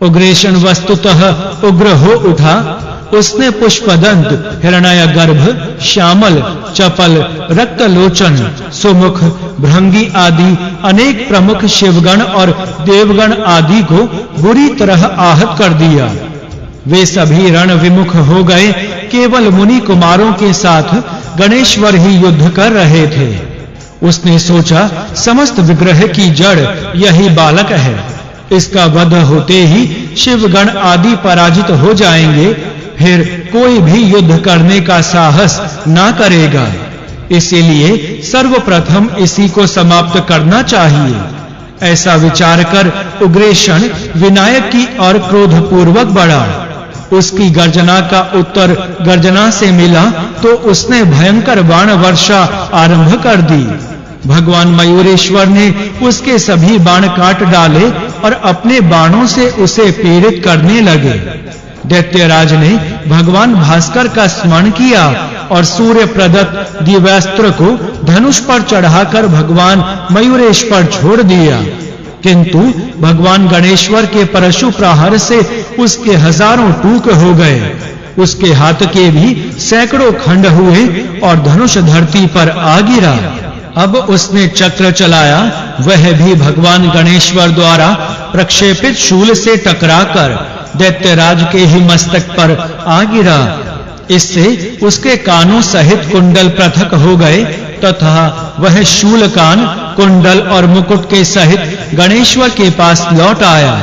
उग्रेशन वस्तुतः उग्र हो उठा। उसने पुष्पदंत, हिरण्यगर्भ, श्यामल, चपल, रक्तलोचन, सुमुख, भृंगी आदि अनेक प्रमुख शिवगण और देवगण आदि को बुरी तरह आहत कर दिया। वे सभी रण विमुख हो गए। केवल मुनि कुमारों के साथ गणेश्वर ही युद्ध कर रहे थे। उसने सोचा, समस्त विग्रह की जड़ यही बालक है। इसका वध होते ही शिवगण आदि पराजित हो जाएंगे, फिर कोई भी युद्ध करने का साहस ना करेगा। इसीलिए सर्वप्रथम इसी को समाप्त करना चाहिए। ऐसा विचार कर उग्रेशन विनायक की ओर क्रोधपूर्वक बढ़ा। उसकी गर्जना का उत्तर गर्जना से मिला तो उसने भयंकर बाण वर्षा आरंभ कर दी। भगवान मयूरेश्वर ने उसके सभी बाण काट डाले और अपने बाणों से उसे पीड़ित करने लगे। दैत्यराज ने भगवान भास्कर का स्मरण किया और सूर्य प्रदत्त दिव्यास्त्र को धनुष पर चढ़ाकर भगवान मयूरेश पर छोड़ दिया। किंतु भगवान गणेश्वर के परशु प्रहार से उसके हजारों टूक हो गए। उसके हाथ के भी सैकड़ों खंड हुए और धनुष धरती पर आ गिरा। अब उसने चक्र चलाया, वह भी भगवान गणेश्वर द्वारा प्रक्षेपित शूल से टकराकर दैत्यराज के ही मस्तक पर आ गिरा। इससे उसके कानों सहित कुंडल पृथक हो गए तथा वह शूल कान, कुंडल और मुकुट के सहित गणेश्वर के पास लौट आया।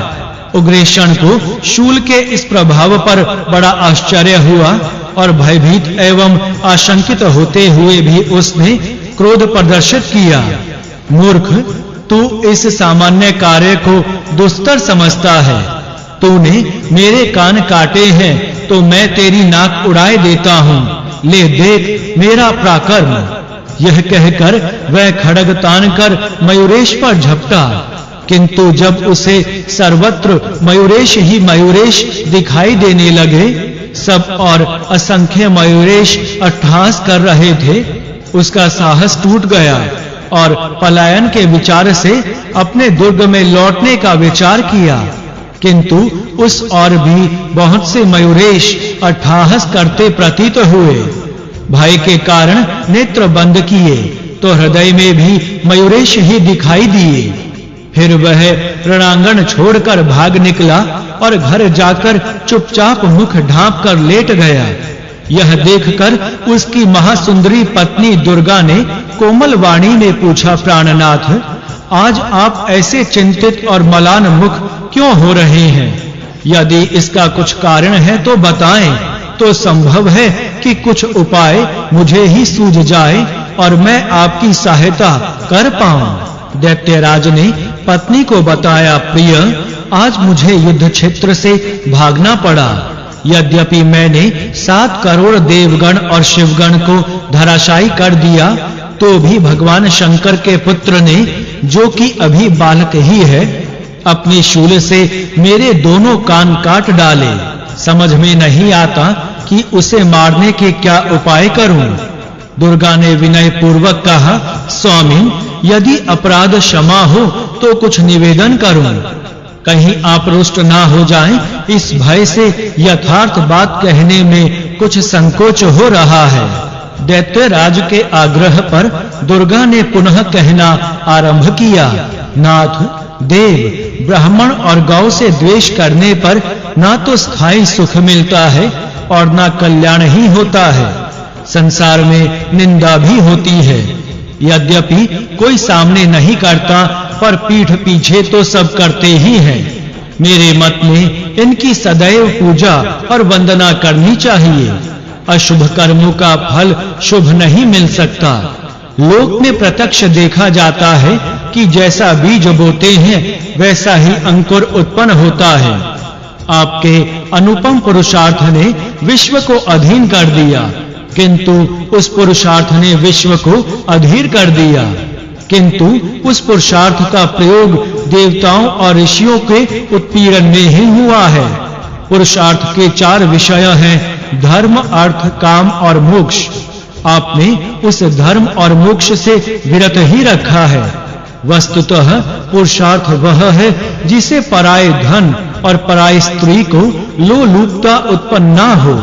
उग्रेशन को शूल के इस प्रभाव पर बड़ा आश्चर्य हुआ और भयभीत एवं आशंकित होते हुए भी उसने क्रोध प्रदर्शित किया। मूर्ख, तू इस सामान्य कार्य को दुस्तर समझता है। तूने मेरे कान काटे हैं तो मैं तेरी नाक उड़ाए देता हूँ। ले देख मेरा पराक्रम। यह कहकर वह खड्ग तानकर मयूरेश पर झपटा, किंतु जब उसे सर्वत्र मयूरेश ही मयूरेश दिखाई देने लगे, सब और असंख्य मयूरेश अट्टहास कर रहे थे, उसका साहस टूट गया और पलायन के विचार से अपने दुर्ग में लौटने का विचार किया। किंतु उस और भी बहुत से मयूरेश अट्टहास करते प्रतीत हुए। भय के कारण नेत्र बंद किए तो हृदय में भी मयूरेश ही दिखाई दिए। फिर वह रणांगण छोड़कर भाग निकला और घर जाकर चुपचाप मुख ढांप कर लेट गया। यह देखकर उसकी महासुंदरी पत्नी दुर्गा ने कोमल वाणी में पूछा, प्राणनाथ, आज आप ऐसे चिंतित और मलान मुख क्यों हो रहे हैं? यदि इसका कुछ कारण है तो बताएं, तो संभव है कि कुछ उपाय मुझे ही सूझ जाए और मैं आपकी सहायता कर पाऊं। दैत्यराज ने पत्नी को बताया, प्रिय, आज मुझे युद्ध क्षेत्र से भागना पड़ा। यद्यपि मैंने 7 करोड़ देवगण और शिवगण को धराशायी कर दिया, तो भी भगवान शंकर के पुत्र ने, जो कि अभी बालक ही है, अपने शूल से मेरे दोनों कान काट डाले। समझ में नहीं आता कि उसे मारने के क्या उपाय करूं। दुर्गा ने विनय पूर्वक कहा, स्वामी, यदि अपराध क्षमा हो तो कुछ निवेदन करूं। कहीं आप रुष्ट ना हो जाएं, इस भय से यथार्थ बात कहने में कुछ संकोच हो रहा है। दैत्यराज के आग्रह पर दुर्गा ने पुनः कहना आरंभ किया, नाथ, देव, ब्राह्मण और गौ से द्वेष करने पर ना तो स्थायी सुख मिलता है और ना कल्याण ही होता है। संसार में निंदा भी होती है। यद्यपि कोई सामने नहीं करता, पर पीठ पीछे तो सब करते ही हैं। मेरे मत में इनकी सदैव पूजा और वंदना करनी चाहिए। अशुभ कर्मों का फल शुभ नहीं मिल सकता। लोक में प्रत्यक्ष देखा जाता है कि जैसा बीज बोते हैं वैसा ही अंकुर उत्पन्न होता है। आपके अनुपम पुरुषार्थ ने विश्व को अधीन कर दिया, किंतु उस पुरुषार्थ ने विश्व को अधीर कर दिया। किंतु उस पुरुषार्थ का प्रयोग देवताओं और ऋषियों के उत्पीड़न में ही हुआ है। पुरुषार्थ के 4 विषय हैं, धर्म, अर्थ, काम और मोक्ष। आपने उस धर्म और मोक्ष से विरत ही रखा है। वस्तुतः पुरुषार्थ वह है जिसे पराये धन, और पराई स्त्री को लोलुपता उत्पन्न ना हो।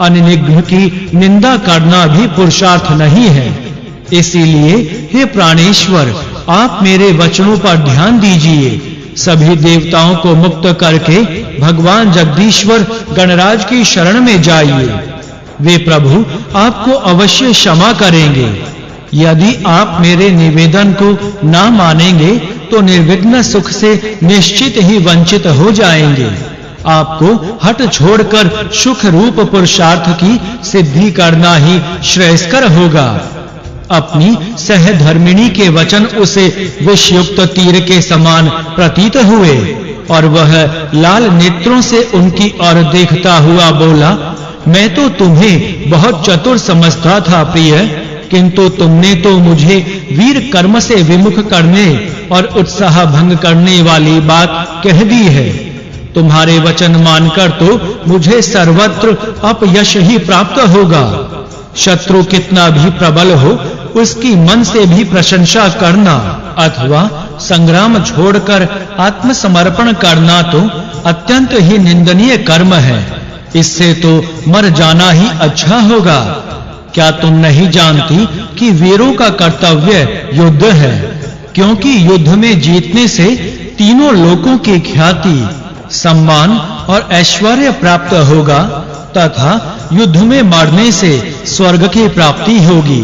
अनिग्रह की निंदा करना भी पुरुषार्थ नहीं है। इसीलिए हे प्राणेश्वर, आप मेरे वचनों पर ध्यान दीजिए। सभी देवताओं को मुक्त करके भगवान जगदीश्वर गणराज की शरण में जाइए। वे प्रभु आपको अवश्य क्षमा करेंगे। यदि आप मेरे निवेदन को ना मानेंगे तो निर्विघ्न सुख से निश्चित ही वंचित हो जाएंगे। आपको हट छोड़कर सुख रूप पुरुषार्थ की सिद्धि करना ही श्रेयस्कर होगा। अपनी सहधर्मिणी के वचन उसे विषयुक्त तीर के समान प्रतीत हुए और वह लाल नेत्रों से उनकी ओर देखता हुआ बोला, मैं तो तुम्हें बहुत चतुर समझता था प्रिय, किंतु तुमने तो मुझे वीर कर्म से विमुख करने और उत्साह भंग करने वाली बात कह दी है। तुम्हारे वचन मानकर तो मुझे सर्वत्र अपयश ही प्राप्त होगा। शत्रु कितना भी प्रबल हो, उसकी मन से भी प्रशंसा करना अथवा संग्राम छोड़कर आत्मसमर्पण करना तो अत्यंत ही निंदनीय कर्म है। इससे तो मर जाना ही अच्छा होगा। क्या तुम नहीं जानती कि वीरों का कर्तव्य युद्ध है, क्योंकि युद्ध में जीतने से तीनों लोकों की ख्याति, सम्मान और ऐश्वर्य प्राप्त होगा तथा युद्ध में मरने से स्वर्ग की प्राप्ति होगी।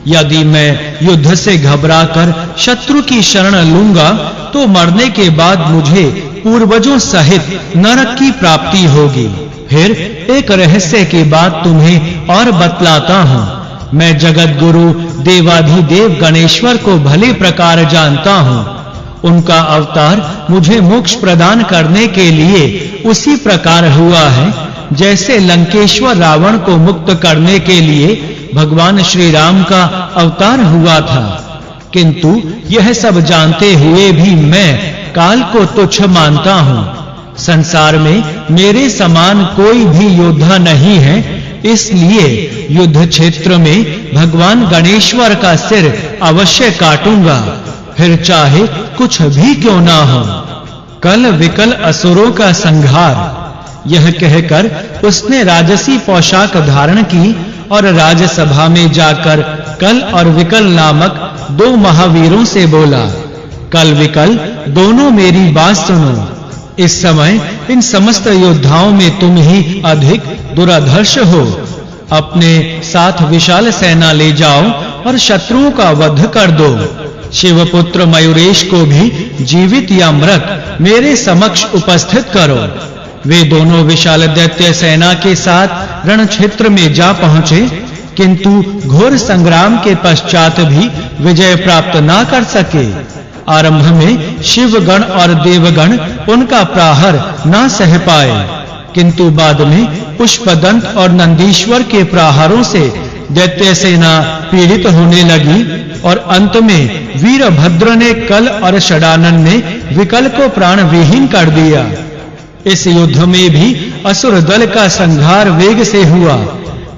यदि मैं युद्ध से घबराकर शत्रु की शरण लूंगा तो मरने के बाद मुझे पूर्वजों सहित नरक की प्राप्ति होगी। फिर एक रहस्य की बात तुम्हें और बतलाता हूँ। मैं जगत गुरु देवाधिदेव गणेश्वर को भली प्रकार जानता हूँ। उनका अवतार मुझे मोक्ष प्रदान करने के लिए उसी प्रकार हुआ है जैसे लंकेश्वर रावण को मुक्त करने के लिए भगवान श्री राम का अवतार हुआ था। किंतु यह सब जानते हुए भी मैं काल को तुच्छ मानता हूँ। संसार में मेरे समान कोई भी योद्धा नहीं है, इसलिए युद्ध क्षेत्र में भगवान गणेश्वर का सिर अवश्य काटूंगा, फिर चाहे कुछ भी क्यों ना हो। कल विकल असुरों का संहार। यह कहकर उसने राजसी पोशाक धारण की और राजसभा में जाकर कल और विकल नामक दो महावीरों से बोला, कल विकल दोनों मेरी बात सुनो। इस समय इन समस्त योद्धाओं में तुम ही अधिक दुराधर्ष हो। अपने साथ विशाल सेना ले जाओ और शत्रुओं का वध कर दो। शिवपुत्र मयूरेश को भी जीवित या मृत मेरे समक्ष उपस्थित करो। वे दोनों विशाल दैत्य सेना के साथ रण क्षेत्र में जा पहुंचे, किंतु घोर संग्राम के पश्चात भी विजय प्राप्त ना कर सके। आरंभ में शिवगण और देवगण उनका प्रहार ना सह पाए, किंतु बाद में पुष्पदंत और नंदीश्वर के प्रहारों से दैत्य सेना पीड़ित होने लगी और अंत में वीरभद्र ने कल और षडानन ने विकल को प्राण विहीन कर दिया। इस युद्ध में भी असुर दल का संहार वेग से हुआ।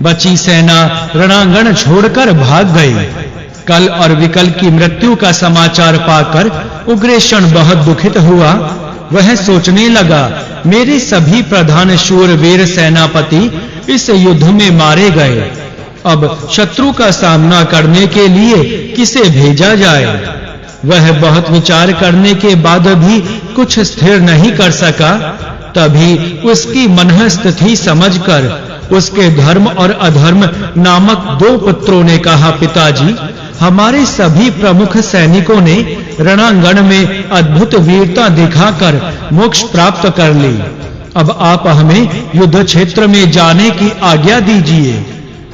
बची सेना रणांगण छोड़कर भाग गई। कल और विकल की मृत्यु का समाचार पाकर उग्रेशन बहुत दुखित हुआ। वह सोचने लगा, मेरे सभी प्रधान शूरवीर सेनापति इस युद्ध में मारे गए। अब शत्रु का सामना करने के लिए किसे भेजा जाए? वह बहुत विचार करने के बाद भी कुछ स्थिर नहीं कर सका। तभी उसकी मनःस्थिति समझकर उसके धर्म और अधर्म नामक दो पुत्रों ने कहा, पिताजी, हमारे सभी प्रमुख सैनिकों ने रणांगण में अद्भुत वीरता दिखाकर मोक्ष प्राप्त कर ली। अब आप हमें युद्ध क्षेत्र में जाने की आज्ञा दीजिए।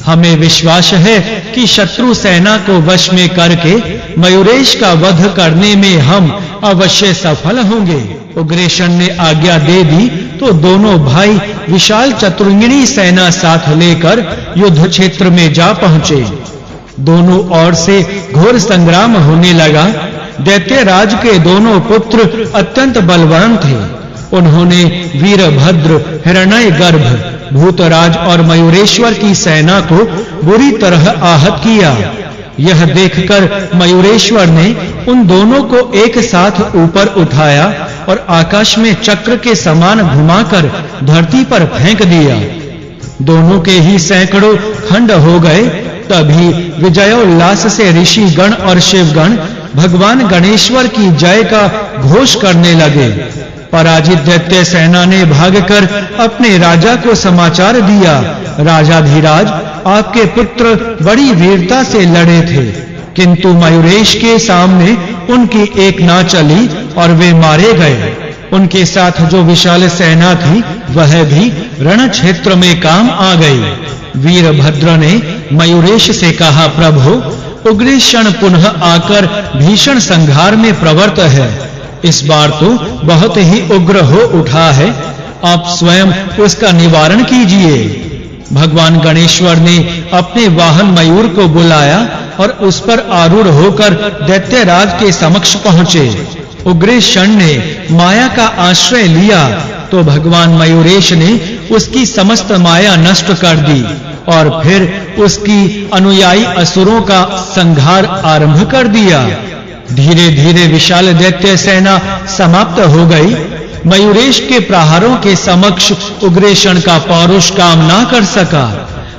हमें विश्वास है कि शत्रु सेना को वश में करके मयूरेश का वध करने में हम अवश्य सफल होंगे। उग्रेशन ने आज्ञा दे दी तो दोनों भाई विशाल चतुरंगिणी सेना साथ लेकर युद्ध क्षेत्र में जा पहुंचे। दोनों ओर से घोर संग्राम होने लगा। दैत्यराज के दोनों पुत्र अत्यंत बलवान थे। उन्होंने वीरभद्र, हिरण्यगर्भ, भूतराज और मयूरेश्वर की सेना को बुरी तरह आहत किया। यह देखकर मयूरेश्वर ने उन दोनों को एक साथ ऊपर उठाया और आकाश में चक्र के समान घुमाकर धरती पर फेंक दिया। दोनों के ही सैकड़ों खंड हो गए। तभी विजयोल्लास से ऋषि गण और शिवगण भगवान गणेश्वर की जय का घोष करने लगे। पराजित दैत्य सेना ने भागकर अपने राजा को समाचार दिया, राजाधिराज, आपके पुत्र बड़ी वीरता से लड़े थे, किंतु मयूरेश के सामने उनकी एक ना चली और वे मारे गए। उनके साथ जो विशाल सेना थी वह भी रण क्षेत्र में काम आ गई। वीरभद्र ने मयूरेश से कहा, प्रभु, उग्रेषण पुनः आकर भीषण संघार में प्रवृत्त है। इस बार तो बहुत ही उग्र हो उठा है, आप स्वयं उसका निवारण कीजिए। भगवान गणेश्वर ने अपने वाहन मयूर को बुलाया और उस पर आरूढ़ होकर दैत्यराज के समक्ष पहुंचे। उग्रेषण ने माया का आश्रय लिया तो भगवान मयूरेश ने उसकी समस्त माया नष्ट कर दी और फिर उसकी अनुयायी असुरों का संहार आरंभ कर दिया। धीरे धीरे विशाल दैत्य सेना समाप्त हो गई। मयूरेश के प्रहारों के समक्ष उग्रेषण का पौरुष काम ना कर सका।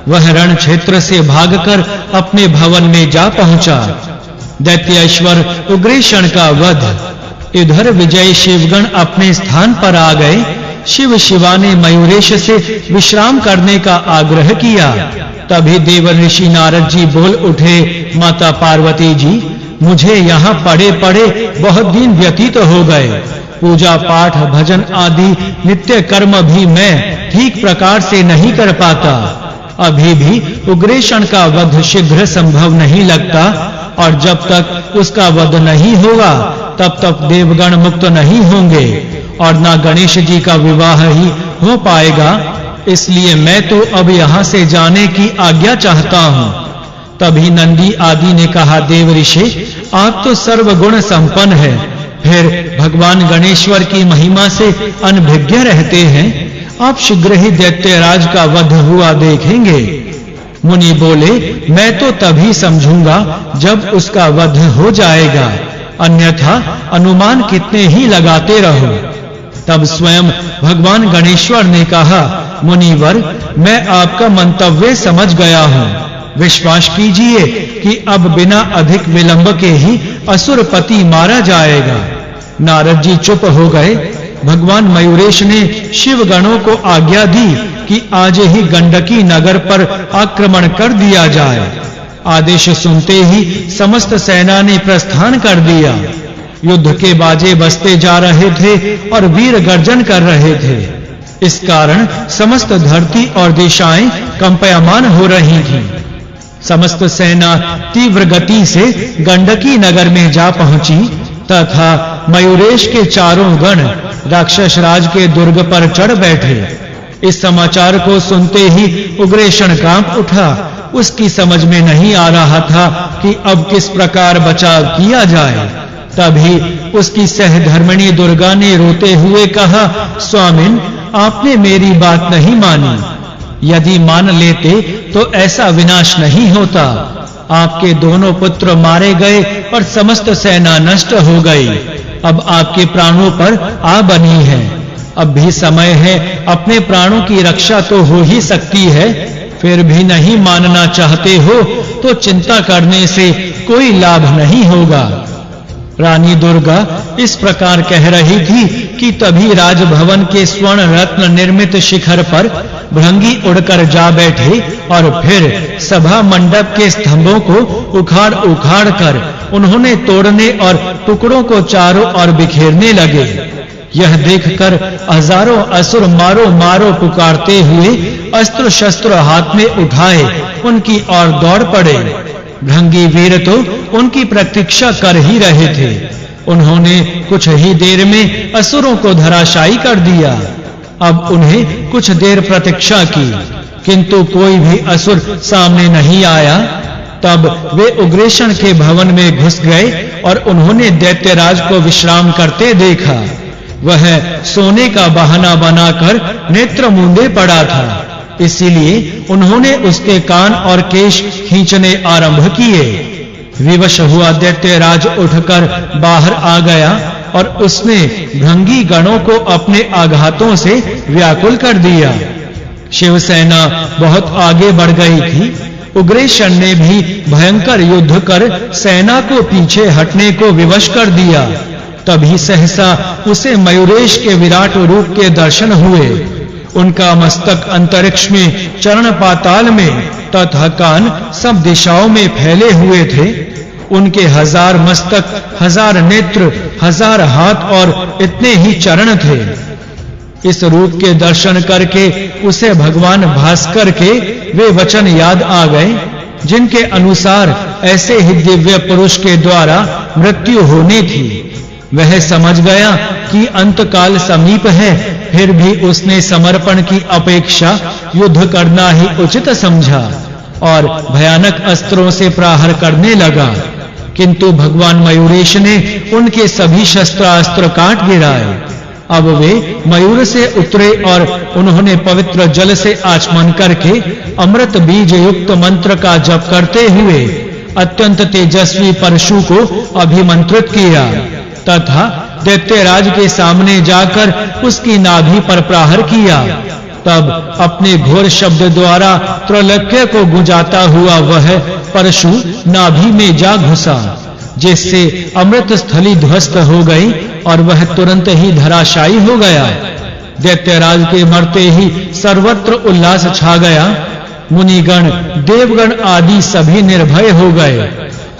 वह रण क्षेत्र से भागकर अपने भवन में जा पहुंचा। दैत्येश्वर उग्रेषण का वध। इधर विजयी शिवगण अपने स्थान पर आ गए। शिव शिवा ने मयूरेश से विश्राम करने का आग्रह किया। तभी देव ऋषि नारद जी बोल उठे, माता पार्वती जी, मुझे यहाँ पड़े पड़े बहुत दिन व्यतीत हो गए। पूजा पाठ भजन आदि नित्य कर्म भी मैं ठीक प्रकार से नहीं कर पाता। अभी भी उग्रेषण का वध शीघ्र संभव नहीं लगता और जब तक उसका वध नहीं होगा तब तक देवगण मुक्त नहीं होंगे और ना गणेश जी का विवाह ही हो पाएगा। इसलिए मैं तो अब यहाँ से जाने की आज्ञा चाहता हूँ। तभी नंदी आदि ने कहा, देव ऋषि, आप तो सर्वगुण संपन्न हैं, फिर भगवान गणेश्वर की महिमा से अनभिज्ञ रहते हैं, आप शीघ्र ही दैत्यराज का वध हुआ देखेंगे। मुनि बोले, मैं तो तभी समझूंगा जब उसका वध हो जाएगा, अन्यथा अनुमान कितने ही लगाते रहो। तब स्वयं भगवान गणेश्वर ने कहा, मुनिवर, मैं आपका मंतव्य समझ गया हूँ। विश्वास कीजिए कि अब बिना अधिक विलंब के ही असुरपति मारा जाएगा। नारद जी चुप हो गए। भगवान मयूरेश ने शिव गणों को आज्ञा दी कि आज ही गंडकी नगर पर आक्रमण कर दिया जाए। आदेश सुनते ही समस्त सेना ने प्रस्थान कर दिया। युद्ध के बाजे बजते जा रहे थे और वीर गर्जन कर रहे थे। इस कारण समस्त धरती और दिशाएं कंपयमान हो रही थीं। समस्त सेना तीव्र गति से गंडकी नगर में जा पहुंची तथा मयूरेश के चारों गण राक्षस राज के दुर्ग पर चढ़ बैठे। इस समाचार को सुनते ही उग्रेषण कांप उठा। उसकी समझ में नहीं आ रहा था कि अब किस प्रकार बचाव किया जाए। तभी उसकी सहधर्मिणी दुर्गा ने रोते हुए कहा, स्वामिन, आपने मेरी बात नहीं मानी। यदि मान लेते तो ऐसा विनाश नहीं होता। आपके दोनों पुत्र मारे गए और समस्त सेना नष्ट हो गई। अब आपके प्राणों पर आ बनी है। अब भी समय है, अपने प्राणों की रक्षा तो हो ही सकती है। फिर भी नहीं मानना चाहते हो तो चिंता करने से कोई लाभ नहीं होगा। रानी दुर्गा इस प्रकार कह रही थी कि तभी राजभवन के स्वर्ण रत्न निर्मित शिखर पर भृंगी उड़कर जा बैठे और फिर सभा मंडप के स्तंभों को उखाड़ उखाड़ कर उन्होंने तोड़ने और टुकड़ों को चारों ओर बिखेरने लगे। यह देखकर हजारों असुर मारो मारो पुकारते हुए अस्त्र शस्त्र हाथ में उठाए उनकी ओर दौड़ पड़े। भृंगी वीर तो उनकी प्रतीक्षा कर ही रहे थे। उन्होंने कुछ ही देर में असुरों को धराशायी कर दिया। अब उन्हें कुछ देर प्रतीक्षा की, किंतु कोई भी असुर सामने नहीं आया। तब वे उग्रेषण के भवन में घुस गए और उन्होंने दैत्यराज को विश्राम करते देखा। वह सोने का बहाना बनाकर नेत्र मूंदे पड़ा था, इसीलिए उन्होंने उसके कान और केश खींचने आरंभ किए। विवश हुआ दैत्यराज उठकर बाहर आ गया और उसने भृंगी गणों को अपने आघातों से व्याकुल कर दिया। शिवसेना बहुत आगे बढ़ गई थी। उग्रेशन ने भी भयंकर युद्ध कर सेना को पीछे हटने को विवश कर दिया। तभी सहसा उसे मयूरेश के विराट रूप के दर्शन हुए। उनका मस्तक अंतरिक्ष में, चरण पाताल में तथा कान सब दिशाओं में फैले हुए थे। उनके 1000 मस्तक, 1000 नेत्र, 1000 हाथ और इतने ही चरण थे। इस रूप के दर्शन करके उसे भगवान भास्कर के वे वचन याद आ गए, जिनके अनुसार ऐसे ही दिव्य पुरुष के द्वारा मृत्यु होनी थी। वह समझ गया कि अंतकाल समीप है, फिर भी उसने समर्पण की अपेक्षा युद्ध करना ही उचित समझा और भयानक अस्त्रों से प्रहार करने लगा। किंतु भगवान मयूरेश ने उनके सभी शस्त्रास्त्र काट गिराए। अब वे मयूर से उतरे और उन्होंने पवित्र जल से आचमन करके अमृत बीज युक्त मंत्र का जप करते हुए अत्यंत तेजस्वी परशु को अभिमंत्रित किया तथा दैत्यराज के सामने जाकर उसकी नाभि पर प्रहार किया। तब अपने घोर शब्द द्वारा त्रैलोक्य को गुंजाता हुआ वह परशु नाभि में जा घुसा, जिससे अमृत स्थली ध्वस्त हो गई और वह तुरंत ही धराशायी हो गया। दैत्यराज के मरते ही सर्वत्र उल्लास छा गया। मुनिगण, देवगण आदि सभी निर्भय हो गए।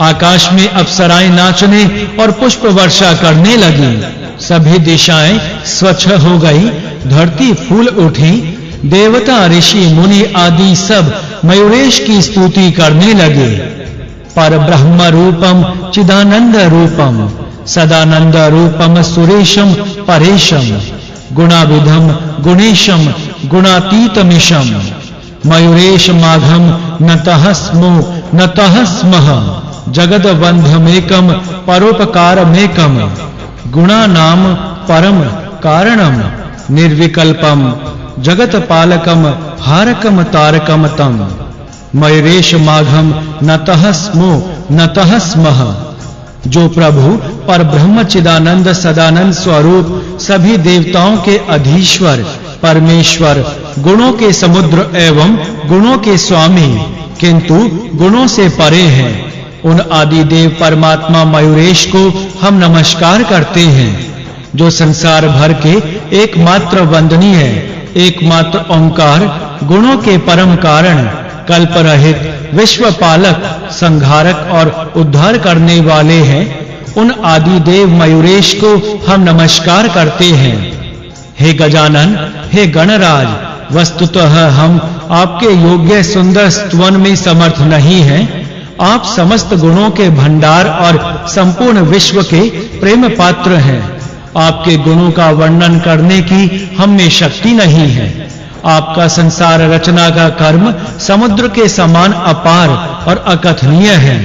आकाश में अप्सराएं नाचने और पुष्प वर्षा करने लगी। सभी दिशाएं स्वच्छ हो गई, धरती फूल उठी। देवता, ऋषि, मुनि आदि सब मयूरेश की स्तुति करने लगे। पर ब्रह्म रूपम चिदानंद रूपम सदानंद रूपम सुरेशम परेशम गुणाविधम गुणेशम गुणातीतमिशम मयूरेश माघम नतः स्मो नतः स्मः जगद्बंधमेकम परोपकारमेकम गुणानाम परम कारणम निर्विकल्पम जगतपालकम हारकम तारकम तम मयूरेश माघम नतः स्मो नतः स्मः। जो प्रभु पर ब्रह्म चिदानंद सदानंद स्वरूप सभी देवताओं के अधीश्वर परमेश्वर, गुणों के समुद्र एवं गुणों के स्वामी, किंतु गुणों से परे हैं, उन आदि देव परमात्मा मयूरेश को हम नमस्कार करते हैं, जो संसार भर के एकमात्र वंदनीय, एकमात्र ओंकार, गुणों के परम कारण, कल्प रहित, विश्व पालक, संहारक और उद्धार करने वाले हैं। उन आदि देव मयूरेश को हम नमस्कार करते हैं। हे गजानन, हे गणराज, वस्तुतः हम आपके योग्य सुंदर स्तवन में समर्थ नहीं हैं। आप समस्त गुणों के भंडार और संपूर्ण विश्व के प्रेम पात्र हैं। आपके गुणों का वर्णन करने की हम में शक्ति नहीं है। आपका संसार रचना का कर्म समुद्र के समान अपार और अकथनीय है।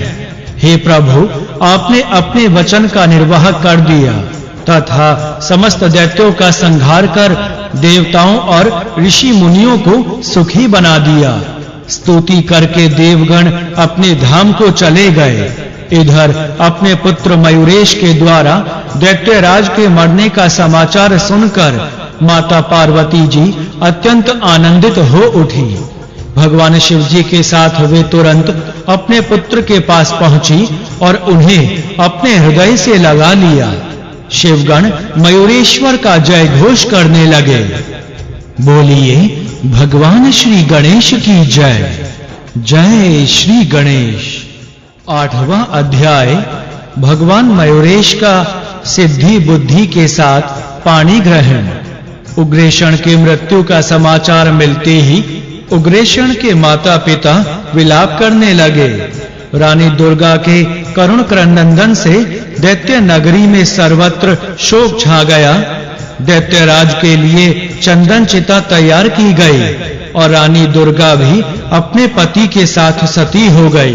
हे प्रभु, आपने अपने वचन का निर्वाह कर दिया तथा समस्त दैत्यों का संहार कर देवताओं और ऋषि मुनियों को सुखी बना दिया। स्तुति करके देवगण अपने धाम को चले गए। इधर अपने पुत्र मयूरेश के द्वारा दैत्यराज के मरने का समाचार सुनकर माता पार्वती जी अत्यंत आनंदित हो उठी। भगवान शिव जी के साथ वे तुरंत अपने पुत्र के पास पहुंची और उन्हें अपने हृदय से लगा लिया। शिवगण मयूरेश्वर का जय घोष करने लगे। बोलिए भगवान श्री गणेश की जय। जय श्री गणेश। 8वां अध्याय भगवान मयूरेश का सिद्धि बुद्धि के साथ पाणी ग्रहण। उग्रेषण की मृत्यु का समाचार मिलते ही उग्रेषण के माता पिता विलाप करने लगे। रानी दुर्गा के करुण क्रंदन से दैत्य नगरी में सर्वत्र शोक छा गया। दैत्यराज के लिए चंदन चिता तैयार की गई और रानी दुर्गा भी अपने पति के साथ सती हो गई।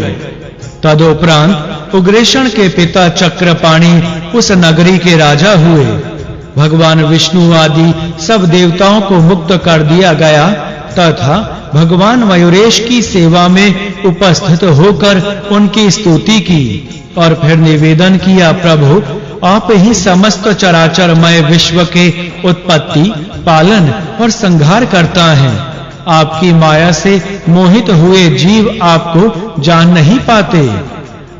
तदोपरांत उग्रेषण के पिता चक्रपाणी उस नगरी के राजा हुए। भगवान विष्णु आदि सब देवताओं को मुक्त कर दिया गया तथा भगवान मयूरेश की सेवा में उपस्थित होकर उनकी स्तुति की और फिर निवेदन किया, प्रभु आप ही समस्त चराचरमय विश्व के उत्पत्ति, पालन और संहार करता है। आपकी माया से मोहित हुए जीव आपको जान नहीं पाते।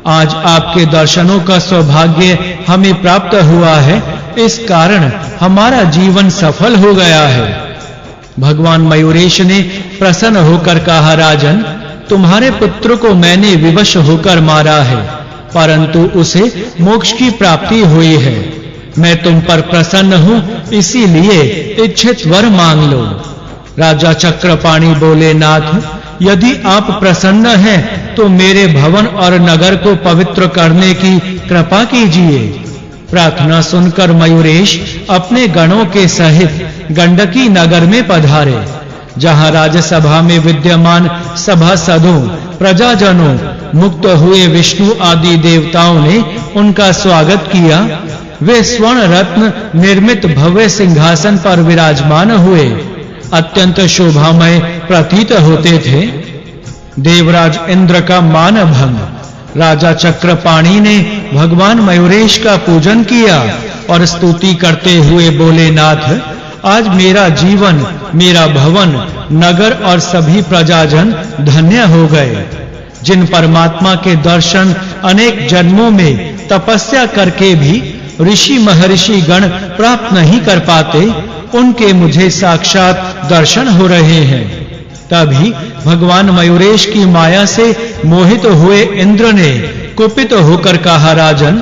आज आपके दर्शनों का सौभाग्य हमें प्राप्त हुआ है, इस कारण हमारा जीवन सफल हो गया है। भगवान मयूरेश ने प्रसन्न होकर कहा, राजन, तुम्हारे पुत्र को मैंने विवश होकर मारा है, परंतु उसे मोक्ष की प्राप्ति हुई है। मैं तुम पर प्रसन्न हूं, इसीलिए इच्छित वर मांग लो। राजा चक्रपाणि बोले, नाथ, यदि आप प्रसन्न हैं तो मेरे भवन और नगर को पवित्र करने की कृपा कीजिए। प्रार्थना सुनकर मयूरेश अपने गणों के सहित गंडकी नगर में पधारे, जहां राज्यसभा में विद्यमान सभासदों, प्रजाजनों, मुक्त हुए विष्णु आदि देवताओं ने उनका स्वागत किया। वे स्वर्ण रत्न निर्मित भव्य सिंहासन पर विराजमान हुए, अत्यंत शोभामय प्रतीत होते थे। देवराज इंद्र का मान भंग। राजा चक्रपाणि ने भगवान मयूरेश का पूजन किया और स्तुति करते हुए बोले, नाथ, आज मेरा जीवन, मेरा भवन, नगर और सभी प्रजाजन धन्य हो गए। जिन परमात्मा के दर्शन अनेक जन्मों में तपस्या करके भी ऋषि महर्षि गण प्राप्त नहीं कर पाते, उनके मुझे साक्षात दर्शन हो रहे हैं। तभी भगवान मयूरेश की माया से मोहित हुए इंद्र ने कुपित होकर कहा, राजन,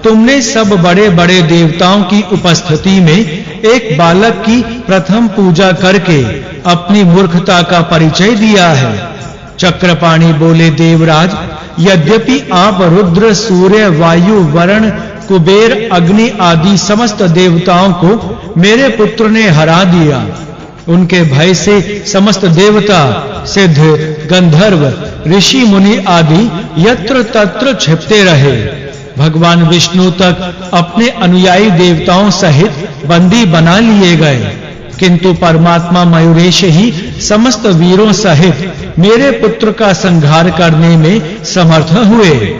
तुमने सब बड़े-बड़े देवताओं की उपस्थिति में एक बालक की प्रथम पूजा करके अपनी मूर्खता का परिचय दिया है। चक्रपाणि बोले, देवराज, यद्यपि आप रुद्र, सूर्य, वायु, वरुण, कुबेर, अग्नि आदि समस्त देवताओं को मेरे पुत्र ने हरा दिया, उनके भय से समस्त देवता, सिद्ध, गंधर्व, ऋषि मुनि आदि यत्र तत्र छिपते रहे। भगवान विष्णु तक अपने अनुयायी देवताओं सहित बंदी बना लिए गए, किंतु परमात्मा मयूरेश ही समस्त वीरों सहित मेरे पुत्र का संहार करने में समर्थ हुए।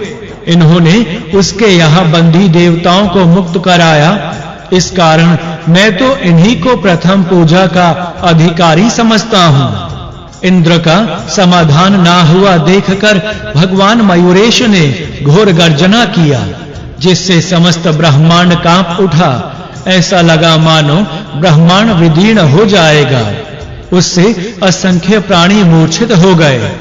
इन्होंने उसके यहाँ बंदी देवताओं को मुक्त कराया। इस कारण मैं तो इन्हीं को प्रथम पूजा का अधिकारी समझता हूँ। इंद्र का समाधान ना हुआ देखकर भगवान मयूरेश ने घोर गर्जना किया, जिससे समस्त ब्रह्मांड कांप उठा। ऐसा लगा मानो ब्रह्मांड विदीर्ण हो जाएगा। उससे असंख्य प्राणी मूर्छित हो गए।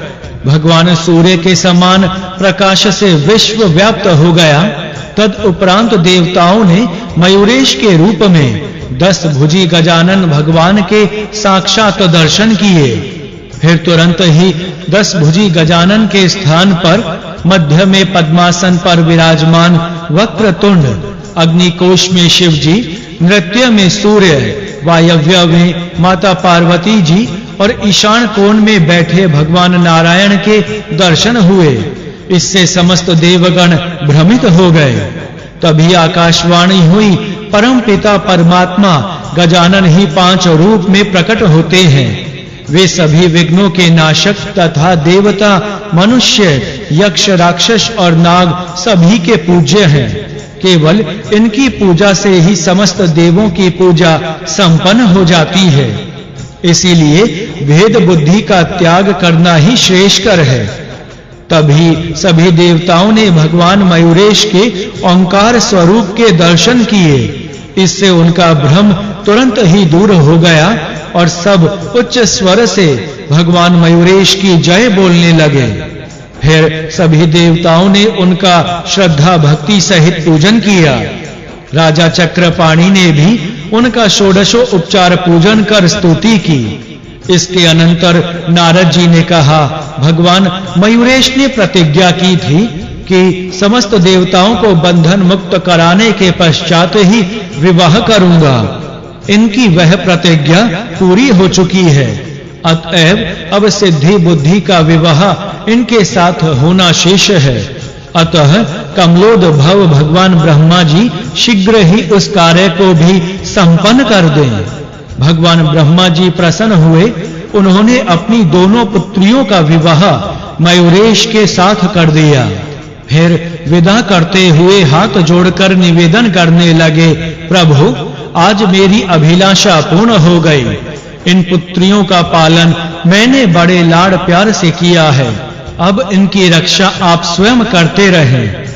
भगवान सूर्य के समान प्रकाश से विश्व व्याप्त हो गया। तद उपरांत देवताओं ने मयूरेश के रूप में 10 भुजी गजानन भगवान के साक्षात दर्शन किए। फिर तुरंत ही 10 भुजी गजानन के स्थान पर मध्य में पद्मासन पर विराजमान वक्रतुंड, अग्निकोश में शिव जी, नृत्य में सूर्य, वायव्य में माता पार्वती जी और ईशान कोण में बैठे भगवान नारायण के दर्शन हुए। इससे समस्त देवगण भ्रमित हो गए। तभी आकाशवाणी हुई, परम पिता परमात्मा गजानन ही 5 रूप में प्रकट होते हैं। वे सभी विघ्नों के नाशक तथा देवता, मनुष्य, यक्ष, राक्षस और नाग सभी के पूज्य हैं। केवल इनकी पूजा से ही समस्त देवों की पूजा संपन्न हो जाती है। इसीलिए भेद बुद्धि का त्याग करना ही श्रेष्ठकर है। तभी सभी देवताओं ने भगवान मयूरेश के ओंकार स्वरूप के दर्शन किए। इससे उनका भ्रम तुरंत ही दूर हो गया और सब उच्च स्वर से भगवान मयूरेश की जय बोलने लगे। फिर सभी देवताओं ने उनका श्रद्धा भक्ति सहित पूजन किया। राजा चक्रपाणि ने भी उनका षोडशो उपचार पूजन कर स्तुति की। इसके अनंतर नारद जी ने कहा, भगवान मयूरेश ने प्रतिज्ञा की थी कि समस्त देवताओं को बंधन मुक्त कराने के पश्चात ही विवाह करूंगा। इनकी वह प्रतिज्ञा पूरी हो चुकी है। अतएव अब सिद्धि बुद्धि का विवाह इनके साथ होना शेष है। अतः कमलोद्भव भगवान ब्रह्मा जी शीघ्र ही उस कार्य को भी संपन्न कर दें। भगवान ब्रह्मा जी प्रसन्न हुए। उन्होंने अपनी दोनों पुत्रियों का विवाह मयूरेश के साथ कर दिया। फिर विदा करते हुए हाथ जोड़कर निवेदन करने लगे, प्रभु आज मेरी अभिलाषा पूर्ण हो गई। इन पुत्रियों का पालन मैंने बड़े लाड़ प्यार से किया है, अब इनकी रक्षा आप स्वयं करते रहें।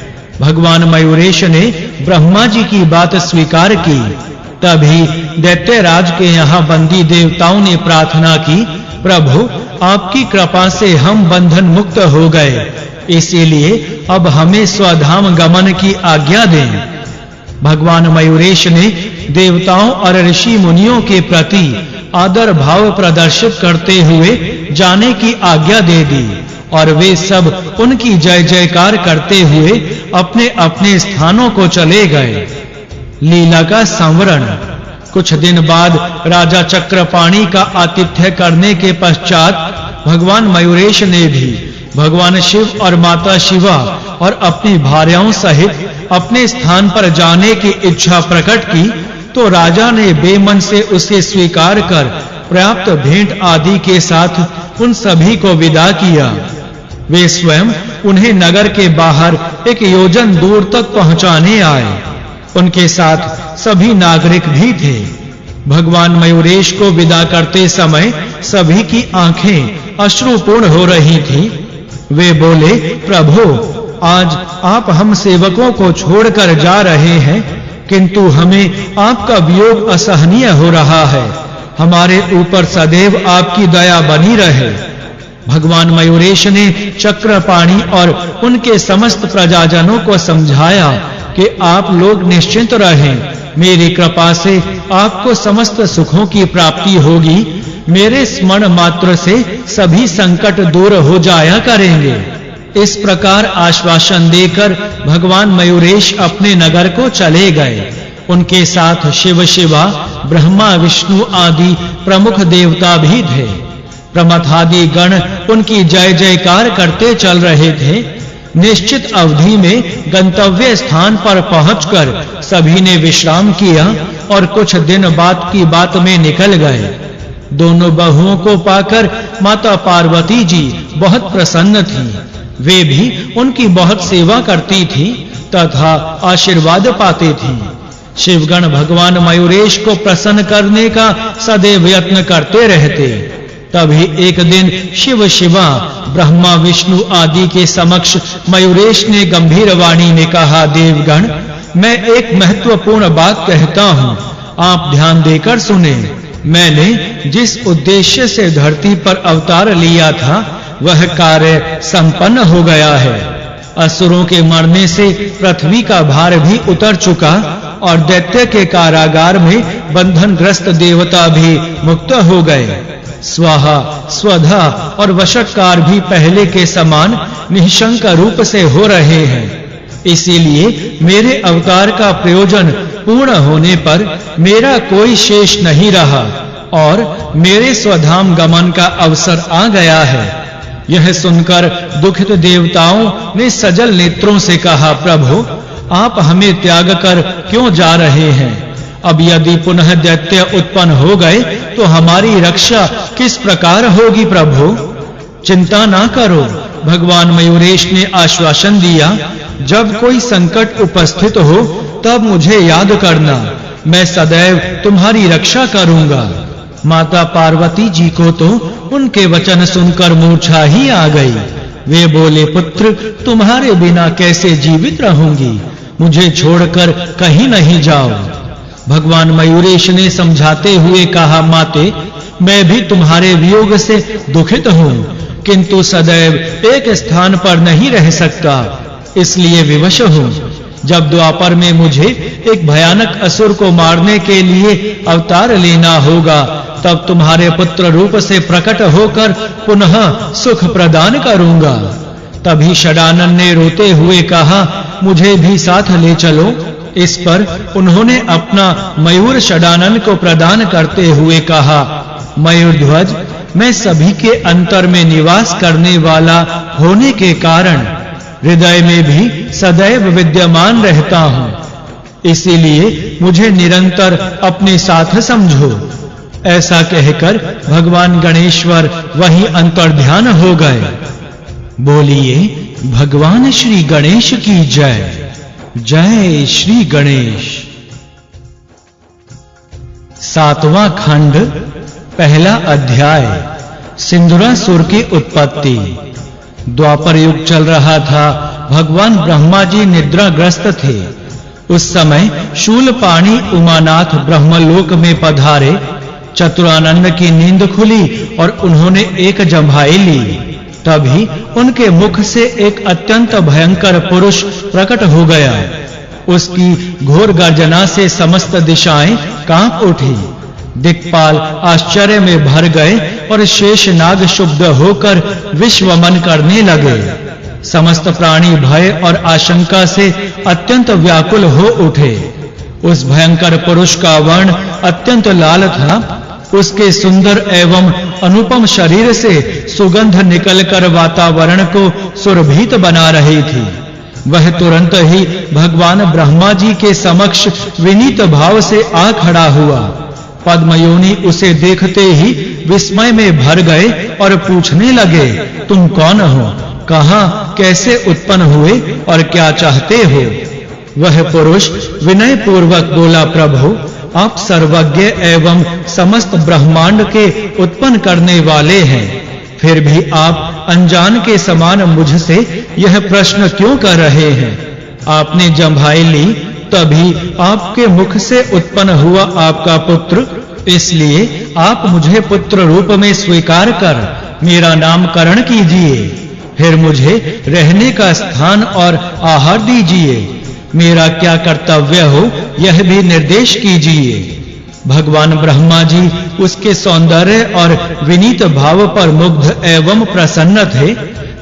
भगवान मयूरेश ने ब्रह्मा जी की बात स्वीकार की। तभी दैत्यराज के यहाँ बंदी देवताओं ने प्रार्थना की, प्रभु आपकी कृपा से हम बंधन मुक्त हो गए, इसीलिए अब हमें स्वधाम गमन की आज्ञा दें। भगवान मयूरेश ने देवताओं और ऋषि मुनियों के प्रति आदर भाव प्रदर्शित करते हुए जाने की आज्ञा दे दी और वे सब उनकी जय जयकार करते हुए अपने अपने स्थानों को चले गए। लीला का संवरण। कुछ दिन बाद राजा चक्रपाणि का आतिथ्य करने के पश्चात भगवान मयूरेश ने भी भगवान शिव और माता शिवा और अपनी भार्याओं सहित अपने स्थान पर जाने की इच्छा प्रकट की, तो राजा ने बेमन से उसे स्वीकार कर पर्याप्त भेंट आदि के साथ उन सभी को विदा किया। वे स्वयं उन्हें नगर के बाहर एक योजन दूर तक पहुंचाने आए। उनके साथ सभी नागरिक भी थे। भगवान मयूरेश को विदा करते समय सभी की आंखें अश्रुपूर्ण हो रही थी। वे बोले, प्रभु आज आप हम सेवकों को छोड़कर जा रहे हैं, किंतु हमें आपका वियोग असहनीय हो रहा है। हमारे ऊपर सदैव आपकी दया बनी रहे। भगवान मयूरेश ने चक्रपाणि और उनके समस्त प्रजाजनों को समझाया कि आप लोग निश्चिंत रहें, मेरी कृपा से आपको समस्त सुखों की प्राप्ति होगी। मेरे स्मरण मात्र से सभी संकट दूर हो जाया करेंगे। इस प्रकार आश्वासन देकर भगवान मयूरेश अपने नगर को चले गए। उनके साथ शिव शिवा, ब्रह्मा विष्णु आदि प्रमुख देवता भी थे। प्रमथादि गण उनकी जय जयकार करते चल रहे थे। निश्चित अवधि में गंतव्य स्थान पर पहुंचकर सभी ने विश्राम किया और कुछ दिन बाद की बात में निकल गए। दोनों बहुओं को पाकर माता पार्वती जी बहुत प्रसन्न थीं। वे भी उनकी बहुत सेवा करती थी तथा आशीर्वाद पाते थीं। शिवगण भगवान मयूरेश को प्रसन्न करने का सदैव यत्न करते रहते। तभी एक दिन शिव शिवा, ब्रह्मा विष्णु आदि के समक्ष मयूरेश ने गंभीर वाणी में कहा, देवगण मैं एक महत्वपूर्ण बात कहता हूँ, आप ध्यान देकर सुने। मैंने जिस उद्देश्य से धरती पर अवतार लिया था वह कार्य संपन्न हो गया है। असुरों के मरने से पृथ्वी का भार भी उतर चुका और दैत्य के कारागार में बंधनग्रस्त देवता भी मुक्त हो गए। स्वाहा, स्वधा और वशकार भी पहले के समान निःशंक रूप से हो रहे हैं। इसीलिए मेरे अवतार का प्रयोजन पूर्ण होने पर मेरा कोई शेष नहीं रहा और मेरे स्वधाम गमन का अवसर आ गया है। यह सुनकर दुखित देवताओं ने सजल नेत्रों से कहा, प्रभु आप हमें त्याग कर क्यों जा रहे हैं? अब यदि पुनः दैत्य उत्पन्न हो गए तो हमारी रक्षा किस प्रकार होगी? प्रभु चिंता ना करो। भगवान मयूरेश ने आश्वासन दिया, जब कोई संकट उपस्थित हो तब मुझे याद करना, मैं सदैव तुम्हारी रक्षा करूंगा। माता पार्वती जी को तो उनके वचन सुनकर मूर्छा ही आ गई। वे बोले, पुत्र तुम्हारे बिना कैसे जीवित रहूंगी? मुझे छोड़कर कहीं नहीं जाओ। भगवान मयूरेश ने समझाते हुए कहा, माते मैं भी तुम्हारे वियोग से दुखित हूँ, किंतु सदैव एक स्थान पर नहीं रह सकता, इसलिए विवश हूँ। जब द्वापर में मुझे एक भयानक असुर को मारने के लिए अवतार लेना होगा, तब तुम्हारे पुत्र रूप से प्रकट होकर पुनः सुख प्रदान करूंगा। तभी षडानन ने रोते हुए कहा, मुझे भी साथ ले चलो। इस पर उन्होंने अपना मयूर षडानन को प्रदान करते हुए कहा, मयूरध्वज मैं सभी के अंतर में निवास करने वाला होने के कारण हृदय में भी सदैव विद्यमान रहता हूँ, इसीलिए मुझे निरंतर अपने साथ समझो। ऐसा कहकर भगवान गणेश्वर वहीं अंतर्ध्यान हो गए। बोलिए भगवान श्री गणेश की जय। जय श्री गणेश। 7वां खंड, पहला अध्याय, सिंदूरासुर की उत्पत्ति। द्वापर युग चल रहा था। भगवान ब्रह्मा जी निद्राग्रस्त थे। उस समय शूलपाणी उमानाथ ब्रह्मलोक में पधारे। चतुरानंद की नींद खुली और उन्होंने एक जम्भाई ली। तभी उनके मुख से एक अत्यंत भयंकर पुरुष प्रकट हो गया। उसकी घोर गर्जना से समस्त दिशाएं कांप उठी। दिक्पाल आश्चर्य में भर गए और शेषनाग शुद्ध होकर विश्वमन करने लगे। समस्त प्राणी भय और आशंका से अत्यंत व्याकुल हो उठे। उस भयंकर पुरुष का वर्ण अत्यंत लाल था। उसके सुंदर एवं अनुपम शरीर से सुगंध निकलकर वातावरण को सुरभित बना रही थी। वह तुरंत ही भगवान ब्रह्मा जी के समक्ष विनीत भाव से आ खड़ा हुआ। पद्मयोनि उसे देखते ही विस्मय में भर गए और पूछने लगे, तुम कौन हो, कहां कैसे उत्पन्न हुए और क्या चाहते हो? वह पुरुष विनय पूर्वक बोला, प्रभु आप सर्वज्ञ एवं समस्त ब्रह्मांड के उत्पन्न करने वाले हैं, फिर भी आप अनजान के समान मुझसे यह प्रश्न क्यों कर रहे हैं? आपने जम्भाई ली, तभी आपके मुख से उत्पन्न हुआ आपका पुत्र, इसलिए आप मुझे पुत्र रूप में स्वीकार कर मेरा नामकरण कीजिए। फिर मुझे रहने का स्थान और आहार दीजिए। मेरा क्या कर्तव्य हो यह भी निर्देश कीजिए। भगवान ब्रह्मा जी उसके सौंदर्य और विनीत भाव पर मुग्ध एवं प्रसन्न थे।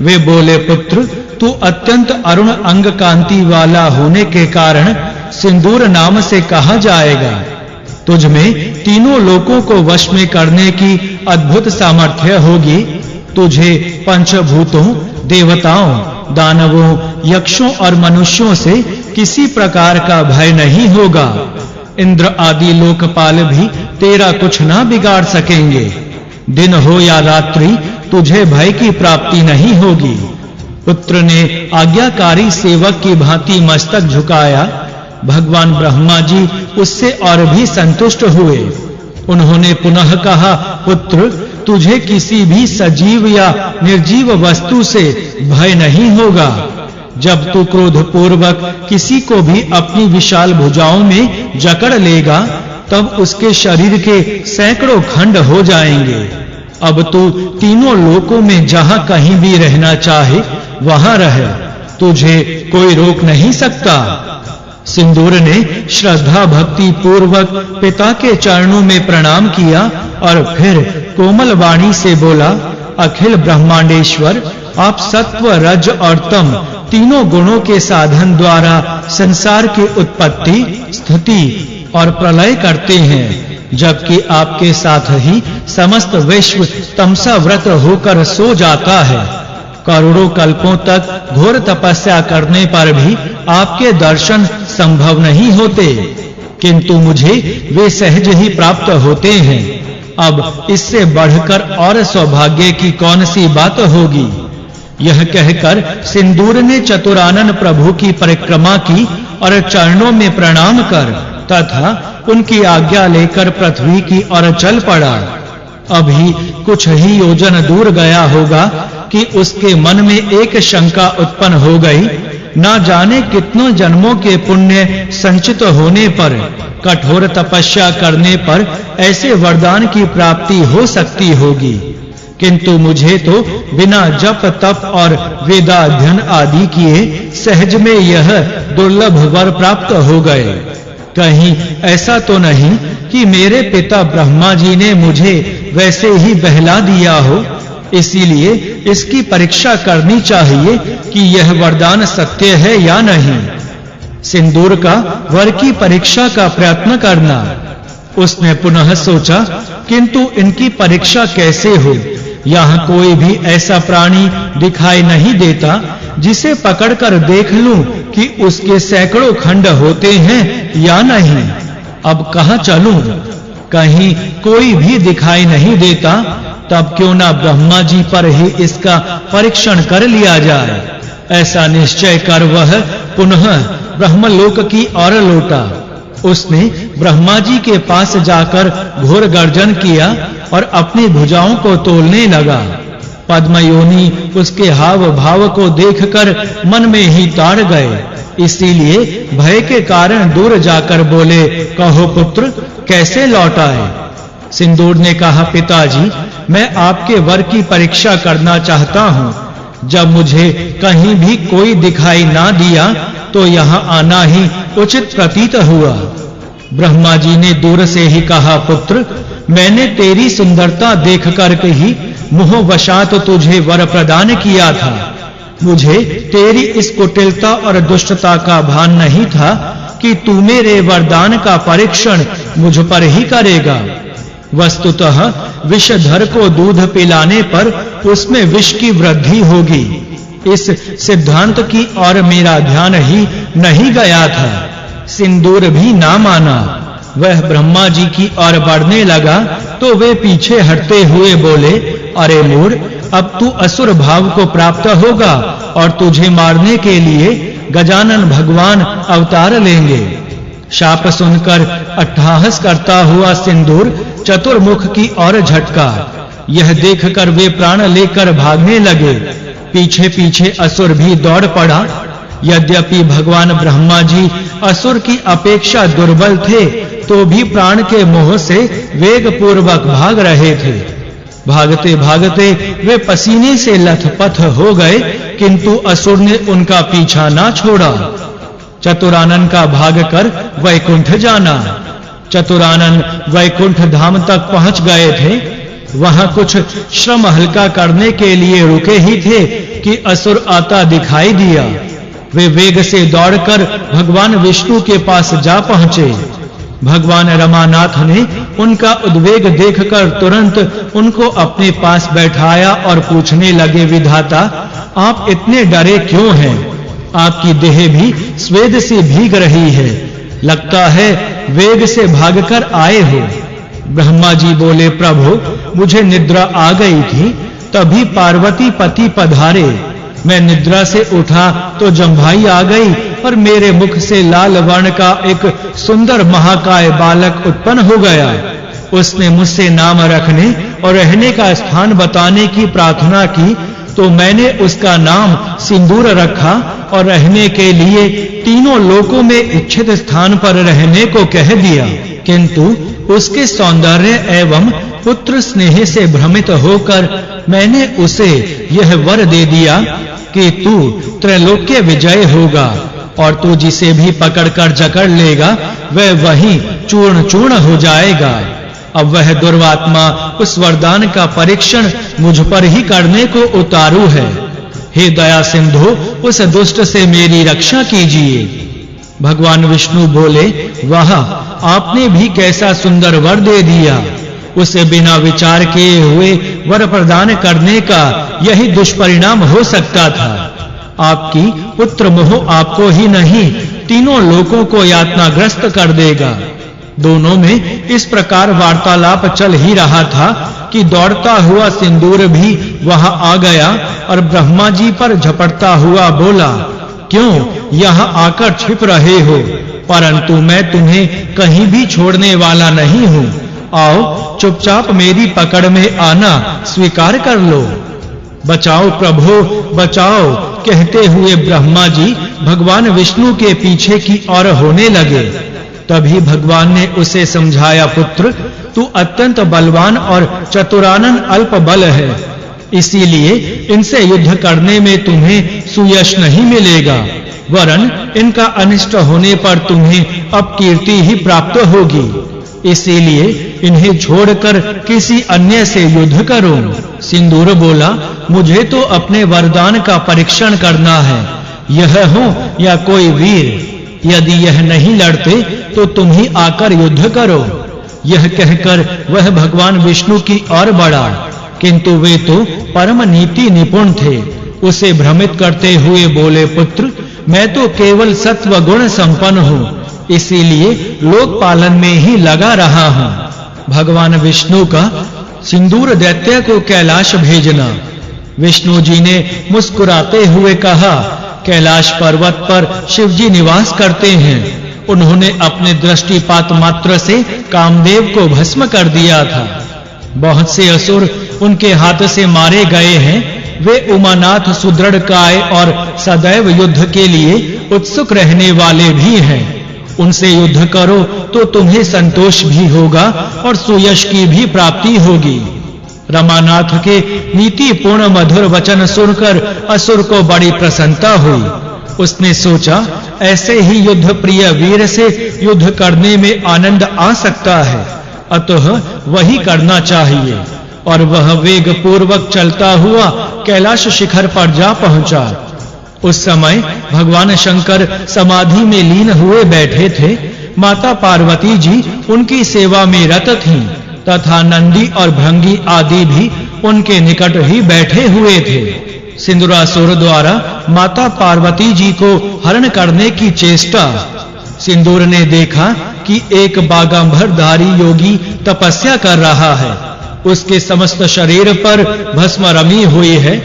वे बोले, पुत्र तू अत्यंत अरुण अंग कांति वाला होने के कारण सिंदूर नाम से कहा जाएगा। तुझ में तीनों लोकों को वश में करने की अद्भुत सामर्थ्य होगी। तुझे पंचभूतों, देवताओं, दानवों, यक्षों और मनुष्यों से किसी प्रकार का भय नहीं होगा। इंद्र आदि लोकपाल भी तेरा कुछ ना बिगाड़ सकेंगे। दिन हो या रात्रि तुझे भय की प्राप्ति नहीं होगी। पुत्र ने आज्ञाकारी सेवक की भांति मस्तक झुकाया। भगवान ब्रह्मा जी उससे और भी संतुष्ट हुए। उन्होंने पुनः कहा, पुत्र तुझे किसी भी सजीव या निर्जीव वस्तु से भय नहीं होगा। जब तू क्रोध पूर्वक किसी को भी अपनी विशाल भुजाओं में जकड़ लेगा, तब उसके शरीर के सैकड़ों खंड हो जाएंगे। अब तू तीनों लोकों में जहां कहीं भी रहना चाहे वहां रह, तुझे कोई रोक नहीं सकता। सिंदूर ने श्रद्धा भक्ति पूर्वक पिता के चरणों में प्रणाम किया और फिर कोमल वाणी से बोला, अखिल ब्रह्मांडेश्वर आप सत्व, रज और तम तीनों गुणों के साधन द्वारा संसार की उत्पत्ति, स्थिति और प्रलय करते हैं, जबकि आपके साथ ही समस्त विश्व तमसाव्रत होकर सो जाता है। करोड़ों कल्पों तक घोर तपस्या करने पर भी आपके दर्शन संभव नहीं होते, किंतु मुझे वे सहज ही प्राप्त होते हैं। अब इससे बढ़कर और सौभाग्य की कौन सी बात होगी? यह कहकर सिंदूर ने चतुरानन प्रभु की परिक्रमा की और चरणों में प्रणाम कर तथा उनकी आज्ञा लेकर पृथ्वी की ओर चल पड़ा। अभी कुछ ही योजन दूर गया होगा कि उसके मन में एक शंका उत्पन्न हो गई। ना जाने कितनों जन्मों के पुण्य संचित होने पर, कठोर तपस्या करने पर ऐसे वरदान की प्राप्ति हो सकती होगी, किंतु मुझे तो बिना जप तप और वेदाध्ययन आदि किए सहज में यह दुर्लभ वर प्राप्त हो गए। कहीं ऐसा तो नहीं कि मेरे पिता ब्रह्मा जी ने मुझे वैसे ही बहला दिया हो, इसीलिए इसकी परीक्षा करनी चाहिए कि यह वरदान सत्य है या नहीं। सिंदूर का वर की परीक्षा का प्रयत्न करना। उसने पुनः सोचा, किंतु इनकी परीक्षा कैसे हो? यहाँ कोई भी ऐसा प्राणी दिखाई नहीं देता जिसे पकड़कर देख लूं कि उसके सैकड़ों खंड होते हैं या नहीं। अब कहां चलूं? कहीं कोई भी दिखाई नहीं देता। तब क्यों ना ब्रह्मा जी पर ही इसका परीक्षण कर लिया जाए। ऐसा निश्चय कर वह पुनः ब्रह्मलोक की ओर लौटा। उसने ब्रह्मा जी के पास जाकर घोर गर्जन किया और अपनी भुजाओं को तोलने लगा। पद्मयोनि उसके हाव भाव को देखकर मन में ही ताड़ गए, इसीलिए भय के कारण दूर जाकर बोले, कहो पुत्र, कैसे लौटाए? सिंदूर ने कहा, पिताजी, मैं आपके वर की परीक्षा करना चाहता हूँ। जब मुझे कहीं भी कोई दिखाई ना दिया तो यहाँ आना ही उचित प्रतीत हुआ। ब्रह्मा जी ने दूर से ही कहा, पुत्र, मैंने तेरी सुंदरता देखकर ही मोहवशात तुझे वर प्रदान किया था। मुझे तेरी इस कुटिलता और दुष्टता का भान नहीं था कि तू मेरे वरदान का परीक्षण मुझ पर ही करेगा। वस्तुतः विषधर को दूध पिलाने पर उसमें विष की वृद्धि होगी, इस सिद्धांत की ओर मेरा ध्यान ही नहीं गया था। सिंदूर भी ना माना। वह ब्रह्मा जी की ओर बढ़ने लगा तो वे पीछे हटते हुए बोले, अरे मूढ़, अब तू असुर भाव को प्राप्त होगा और तुझे मारने के लिए गजानन भगवान अवतार लेंगे। शाप सुनकर अट्टहास करता हुआ सिंदूर चतुर्मुख की ओर झटका। यह देखकर वे प्राण लेकर भागने लगे। पीछे पीछे असुर भी दौड़ पड़ा। यद्यपि भगवान ब्रह्मा जी असुर की अपेक्षा दुर्बल थे, तो भी प्राण के मोह से वेग पूर्वक भाग रहे थे। भागते भागते वे पसीने से लथपथ हो गए, किंतु असुर ने उनका पीछा ना छोड़ा। चतुरानन का भागकर वैकुंठ जाना। चतुरानन वैकुंठ धाम तक पहुंच गए थे। वहां कुछ श्रम हल्का करने के लिए रुके ही थे कि असुर आता दिखाई दिया। वे वेग से दौड़कर भगवान विष्णु के पास जा पहुंचे। भगवान रमानाथ ने उनका उद्वेग देखकर तुरंत उनको अपने पास बैठाया और पूछने लगे, विधाता, आप इतने डरे क्यों हैं? आपकी देह भी स्वेद से भीग रही है, लगता है वेग से भागकर आए हो। ब्रह्मा जी बोले, प्रभु, मुझे निद्रा आ गई थी, तभी पार्वती पति पधारे। मैं निद्रा से उठा तो जम्भाई आ गई और मेरे मुख से लाल वर्ण का एक सुंदर महाकाय बालक उत्पन्न हो गया। उसने मुझसे नाम रखने और रहने का स्थान बताने की प्रार्थना की, तो मैंने उसका नाम सिंदूर रखा और रहने के लिए तीनों लोकों में इच्छित स्थान पर रहने को कह दिया। किंतु उसके सौंदर्य एवं पुत्र स्नेह से भ्रमित होकर मैंने उसे यह वर दे दिया कि तू त्रैलोक्य विजय होगा और तू जिसे भी पकड़कर जकड़ लेगा वह वहीं चूर्ण चूर्ण हो जाएगा। अब वह दुर्वात्मा उस वरदान का परीक्षण मुझ पर ही करने को उतारू है। हे दया सिंधु, उस दुष्ट से मेरी रक्षा कीजिए। भगवान विष्णु बोले, वाह, आपने भी कैसा सुंदर वर दे दिया। उसे बिना विचार किए हुए वर प्रदान करने का यही दुष्परिणाम हो सकता था। आपकी पुत्र मोह आपको ही नहीं, तीनों लोकों को यातनाग्रस्त कर देगा। दोनों में इस प्रकार वार्तालाप चल ही रहा था कि दौड़ता हुआ सिंदूर भी वहां आ गया और ब्रह्मा जी पर झपटता हुआ बोला, क्यों यहां आकर छिप रहे हो? परंतु मैं तुम्हें कहीं भी छोड़ने वाला नहीं हूं। आओ, चुपचाप मेरी पकड़ में आना स्वीकार कर लो। बचाओ प्रभु, बचाओ, कहते हुए ब्रह्मा जी भगवान विष्णु के पीछे की ओर होने लगे। तभी भगवान ने उसे समझाया, पुत्र, तू अत्यंत बलवान और चतुरानन अल्प बल है, इसीलिए इनसे युद्ध करने में तुम्हें सुयश नहीं मिलेगा, वरन इनका अनिष्ट होने पर तुम्हें अपकीर्ति ही प्राप्त होगी। इसीलिए इन्हें छोड़कर किसी अन्य से युद्ध करो। सिंदूर बोला, मुझे तो अपने वरदान का परीक्षण करना है, यह हो या कोई वीर। यदि यह नहीं लड़ते तो तुम ही आकर युद्ध करो। यह कहकर वह भगवान विष्णु की ओर बढ़ा, किंतु वे तो परम नीति निपुण थे। उसे भ्रमित करते हुए बोले, पुत्र, मैं तो केवल सत्व गुण संपन्न हूँ, इसीलिए लोक पालन में ही लगा रहा हूँ। भगवान विष्णु का सिंदूर दैत्य को कैलाश भेजना। विष्णु जी ने मुस्कुराते हुए कहा, कैलाश पर्वत पर शिवजी निवास करते हैं। उन्होंने अपने दृष्टिपात मात्र से कामदेव को भस्म कर दिया था। बहुत से असुर उनके हाथ से मारे गए हैं। वे उमानाथ सुदृढ़ काय और सदैव युद्ध के लिए उत्सुक रहने वाले भी हैं। उनसे युद्ध करो तो तुम्हें संतोष भी होगा और सुयश की भी प्राप्ति होगी। रमानाथ के नीतिपूर्ण मधुर वचन सुनकर असुर को बड़ी प्रसन्नता हुई। उसने सोचा, ऐसे ही युद्ध प्रिय वीर से युद्ध करने में आनंद आ सकता है, अतः वही करना चाहिए। और वह वेग पूर्वक चलता हुआ कैलाश शिखर पर जा पहुंचा। उस समय भगवान शंकर समाधि में लीन हुए बैठे थे। माता पार्वती जी उनकी सेवा में रत थीं तथा नंदी और भृंगी आदि भी उनके निकट ही बैठे हुए थे। सिंदूरासुर द्वारा माता पार्वती जी को हरण करने की चेष्टा। सिंदूर ने देखा कि एक बागंबरधारी योगी तपस्या कर रहा है। उसके समस्त शरीर पर भस्म रमी हुई है।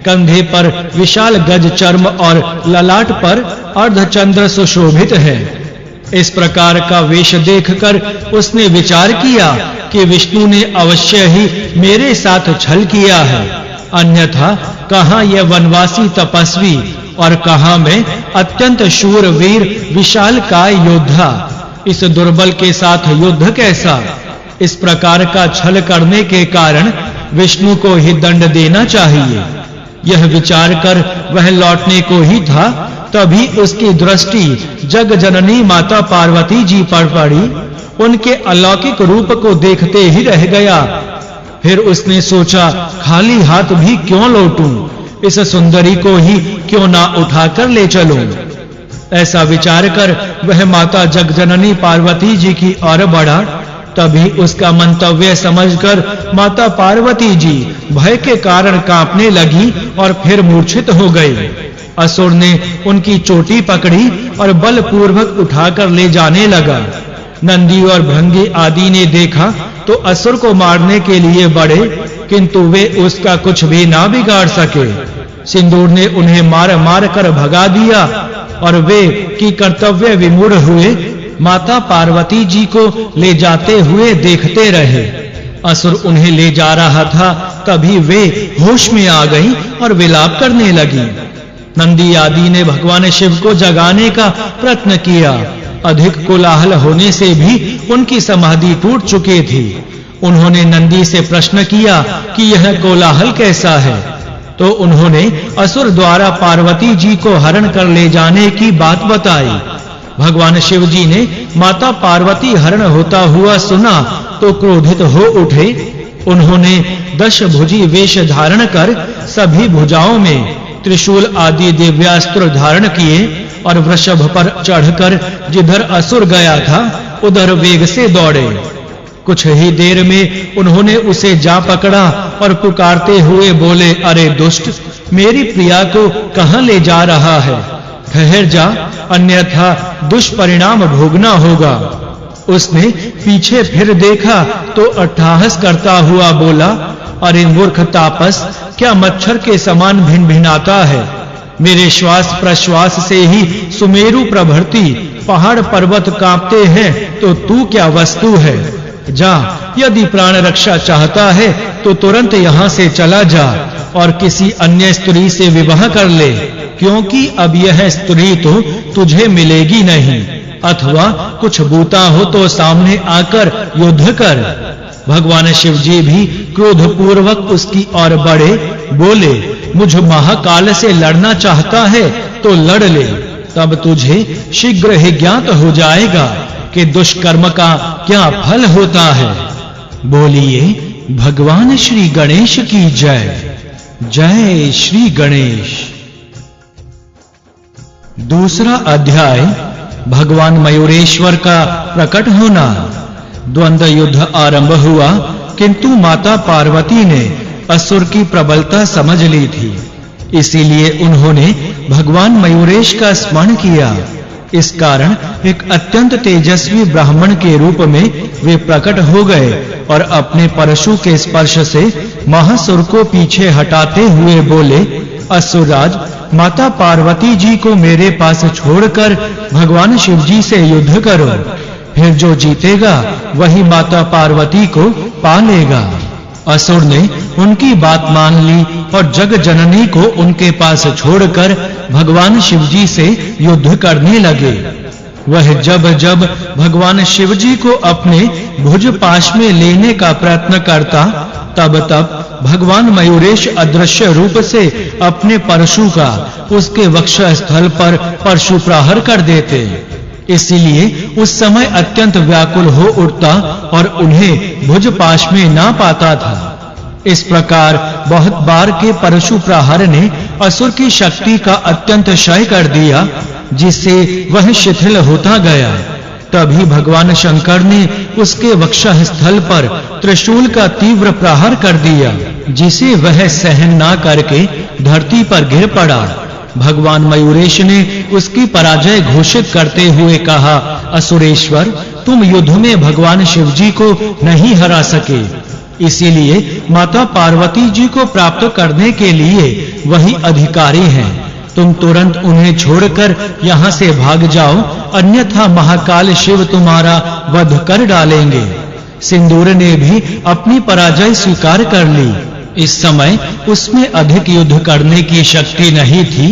कंधे पर विशाल गज चर्म और ललाट पर अर्धचंद्र सुशोभित है। इस प्रकार का वेश देखकर उसने विचार किया कि विष्णु ने अवश्य ही मेरे साथ छल किया है, अन्यथा कहां यह वनवासी तपस्वी और कहां मैं अत्यंत शूर वीर विशालकाय योद्धा। इस दुर्बल के साथ युद्ध कैसा? इस प्रकार का छल करने के कारण विष्णु को ही दंड देना चाहिए। यह विचार कर वह लौटने को ही था, तभी उसकी दृष्टि जग जननी माता पार्वती जी पर पड़ी। उनके अलौकिक रूप को देखते ही रह गया। फिर उसने सोचा, खाली हाथ भी क्यों लौटूं, इस सुंदरी को ही क्यों ना उठाकर ले चलूं। ऐसा विचार कर वह माता जगजननी पार्वती जी की ओर बढ़ा। तभी उसका मंतव्य समझकर माता पार्वती जी भय के कारण कांपने लगी और फिर मूर्छित हो गई। असुर ने उनकी चोटी पकड़ी और बलपूर्वक उठाकर ले जाने लगा। नंदी और भृंगी आदि ने देखा तो असुर को मारने के लिए बढ़े, किंतु वे उसका कुछ भी ना बिगाड़ सके। सिंदूर ने उन्हें मार मार कर भगा दिया और वे की कर्तव्य विमूढ़ हुए माता पार्वती जी को ले जाते हुए देखते रहे। असुर उन्हें ले जा रहा था, तभी वे होश में आ गई और विलाप करने लगी। नंदी आदि ने भगवान शिव को जगाने का प्रयत्न किया। अधिक कोलाहल होने से भी उनकी समाधि टूट चुकी थी। उन्होंने नंदी से प्रश्न किया कि यह कोलाहल कैसा है, तो उन्होंने असुर द्वारा पार्वती जी को हरण कर ले जाने की बात बताई। भगवान शिव जी ने माता पार्वती हरण होता हुआ सुना तो क्रोधित हो उठे। उन्होंने 10 भुजी वेश धारण कर सभी भुजाओं में त्रिशूल आदि दिव्यास्त्र धारण किए और वृषभ पर चढ़कर जिधर असुर गया था उधर वेग से दौड़े। कुछ ही देर में उन्होंने उसे जा पकड़ा और पुकारते हुए बोले, अरे दुष्ट, मेरी प्रिया को कहां ले जा रहा है? ठहर जा, अन्यथा दुष्परिणाम भोगना होगा। उसने पीछे फिर देखा तो अट्टहास करता हुआ बोला, अरे मूर्ख तापस, क्या मच्छर के समान भिनभिनाता है? मेरे श्वास प्रश्वास से ही सुमेरु प्रभृति पहाड़ पर्वत कांपते हैं, तो तू क्या वस्तु है? जा, यदि प्राण रक्षा चाहता है तो तुरंत यहाँ से चला जा और किसी अन्य स्त्री से विवाह कर ले, क्योंकि अब यह स्त्री तो तुझे मिलेगी नहीं। अथवा कुछ बूता हो तो सामने आकर युद्ध कर। भगवान शिव जी भी क्रोध पूर्वक उसकी ओर बढ़े, बोले, मुझ महाकाल से लड़ना चाहता है तो लड़ ले, तब तुझे शीघ्र ही ज्ञात हो जाएगा कि दुष्कर्म का क्या फल होता है। बोलिए भगवान श्री गणेश की जय। जय श्री गणेश। दूसरा अध्याय, भगवान मयूरेश्वर का प्रकट होना। द्वंद्व युद्ध आरंभ हुआ, किंतु माता पार्वती ने असुर की प्रबलता समझ ली थी, इसीलिए उन्होंने भगवान मयूरेश का स्मरण किया। इस कारण एक अत्यंत तेजस्वी ब्राह्मण के रूप में वे प्रकट हो गए और अपने परशु के स्पर्श से महासुर को पीछे हटाते हुए बोले, असुरराज, माता पार्वती जी को मेरे पास छोड़कर भगवान शिव जी से युद्ध करो, फिर जो जीतेगा वही माता पार्वती को पा लेगा। असुर ने उनकी बात मान ली और जग जननी को उनके पास छोड़कर भगवान शिव जी से युद्ध करने लगे। वह जब जब भगवान शिव जी को अपने भुज पाश में लेने का प्रयत्न करता, तब तब भगवान मयूरेश अदृश्य रूप से अपने परशु का उसके वक्षस्थल पर परशु प्रहार कर देते। इसलिए उस समय अत्यंत व्याकुल हो उठता और उन्हें भुज पाश में ना पाता था। इस प्रकार बहुत बार के परशु प्रहार ने असुर की शक्ति का अत्यंत क्षय कर दिया, जिससे वह शिथिल होता गया। तभी भगवान शंकर ने उसके वक्षस्थल पर त्रिशूल का तीव्र प्रहार कर दिया, जिसे वह सहन ना करके धरती पर गिर पड़ा। भगवान मयूरेश ने उसकी पराजय घोषित करते हुए कहा, असुरेश्वर, तुम युद्ध में भगवान शिव जी को नहीं हरा सके, इसीलिए माता पार्वती जी को प्राप्त करने के लिए वही अधिकारी हैं। तुम तुरंत उन्हें छोड़कर यहाँ से भाग जाओ, अन्यथा महाकाल शिव तुम्हारा वध कर डालेंगे। सिंदूर ने भी अपनी पराजय स्वीकार कर ली। इस समय उसमें अधिक युद्ध करने की शक्ति नहीं थी,